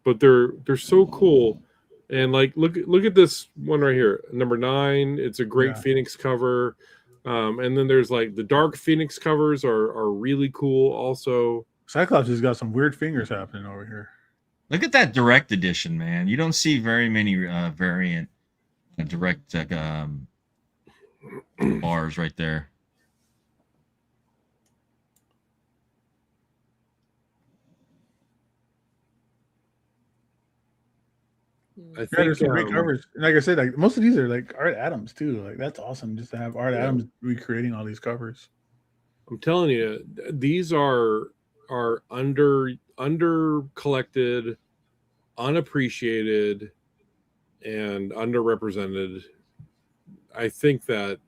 But they're so cool. And like look at this one right here, number 9. It's a great Phoenix cover. And then there's like the Dark Phoenix covers are really cool also. Cyclops has got some weird fingers happening over here. Look at that direct edition, man. You don't see very many variant direct bars right there. I Yeah, think there's some great covers. And like I said, like most of these are like Art Adams too. Like that's awesome just to have Art Adams recreating all these covers. I'm telling you, these are under collected, unappreciated, and underrepresented. I think that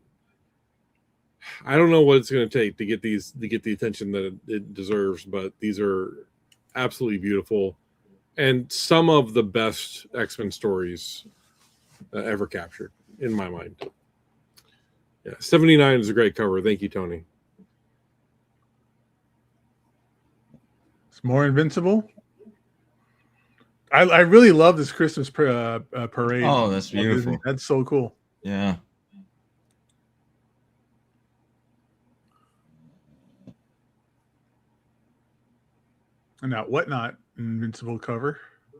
I don't know what it's going to take to get the attention that it deserves, but these are absolutely beautiful and some of the best X-Men stories ever captured in my mind. Yeah, 79 is a great cover. Thank you, Tony. It's more Invincible. I really love this Christmas parade. Oh, that's beautiful. That's so cool. Yeah. And that Whatnot Invincible cover.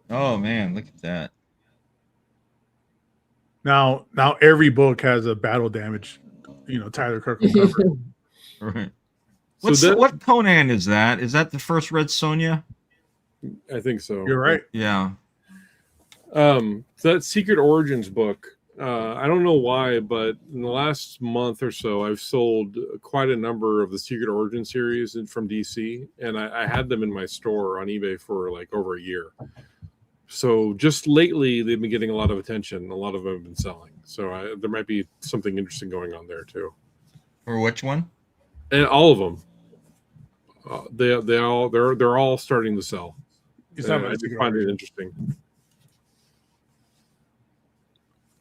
Oh man, look at that. Now every book has a battle damage, Tyler Kirkham cover. Right. So What Conan is that? Is that the first Red Sonja? I think so. You're right. Yeah. So that Secret Origins book, I don't know why, but in the last month or so, I've sold quite a number of the Secret Origin series from DC, and I had them in my store on eBay for like over a year. So just lately, they've been getting a lot of attention. A lot of them have been selling. So there might be something interesting going on there too. For which one? And all of them, they're all starting to sell. I just find it interesting.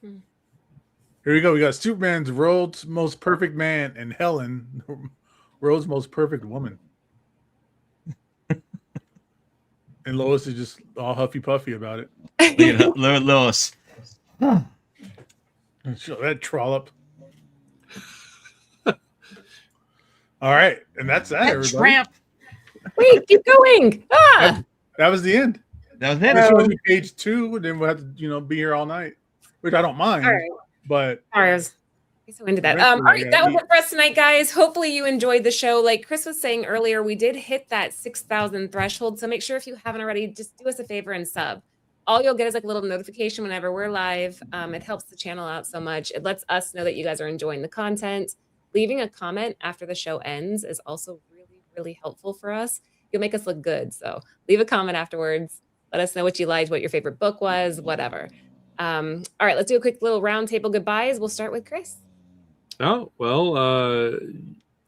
Here we go. We got Superman's World's Most Perfect Man and Helen, World's Most Perfect Woman. And Lois is just all huffy puffy about it. Look at Lois. Show that trollop. All right, and that's that. Everybody. Tramp. Wait, keep going. Ah! That was the end. That was This it. will be page 2, and then we'll have to, be here all night, which I don't mind. All right. But Sorry, I was so into that. All right, that was it for us tonight, guys. Hopefully you enjoyed the show. Like Chris was saying earlier, we did hit that 6,000 threshold. So make sure if you haven't already, just do us a favor and sub. All you'll get is like a little notification whenever we're live. It helps the channel out so much. It lets us know that you guys are enjoying the content. Leaving a comment after the show ends is also really, really helpful for us. You'll make us look good. So leave a comment afterwards. Let us know what you liked, what your favorite book was, whatever. All right, let's do a quick little roundtable goodbyes. We'll start with Chris. Oh, well,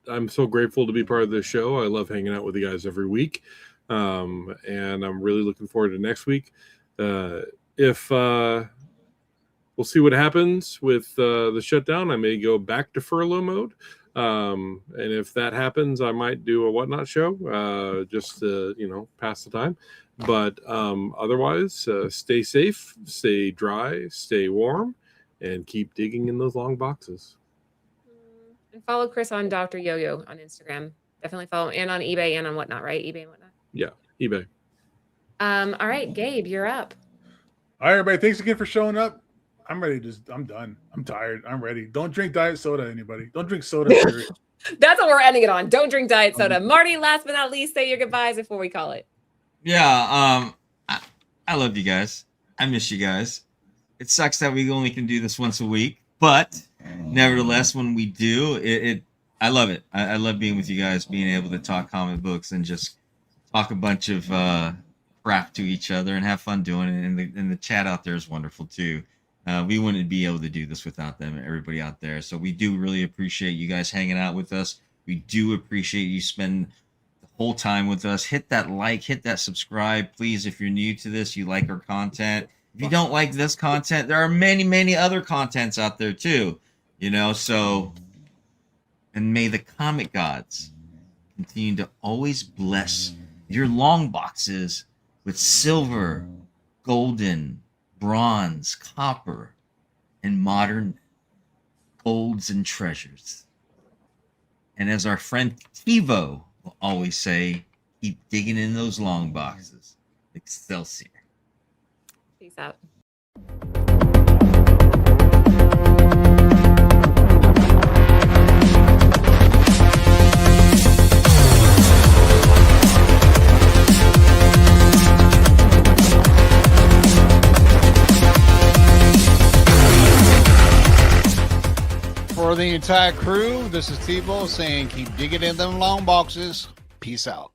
I'm so grateful to be part of this show. I love hanging out with you guys every week. And I'm really looking forward to next week. If we'll see what happens with the shutdown, I may go back to furlough mode. And if that happens, I might do a Whatnot show, just to, pass the time. But otherwise, stay safe, stay dry, stay warm, and keep digging in those long boxes. And follow Chris on Dr. Yo-Yo on Instagram. Definitely follow him, and on eBay and on Whatnot, right? eBay and Whatnot. Yeah, eBay. All right, Gabe, you're up. All right, everybody. Thanks again for showing up. I'm ready. I'm done. I'm tired. I'm ready. Don't drink diet soda, anybody. Don't drink soda. Period. That's what we're ending it on. Don't drink diet soda. Marty, last but not least, say your goodbyes before we call it. Yeah, I love you guys. I miss you guys. It sucks that we only can do this once a week, but nevertheless, when we do, I love it. I love being with you guys, being able to talk comic books and just talk a bunch of crap to each other and have fun doing it. And the chat out there is wonderful too. We wouldn't be able to do this without them, everybody out there. So we do really appreciate you guys hanging out with us. We do appreciate you spend the whole time with us. Hit that like, hit that subscribe, please. If you're new to this, you like our content. If you don't like this content, there are many, many other contents out there too. So, and may the comic gods continue to always bless your long boxes with silver, golden, bronze, copper, and modern golds and treasures. And as our friend Tivo will always say, keep digging in those long boxes. Excelsior. Peace out. For the entire crew, this is Tebow saying keep digging in them long boxes. Peace out.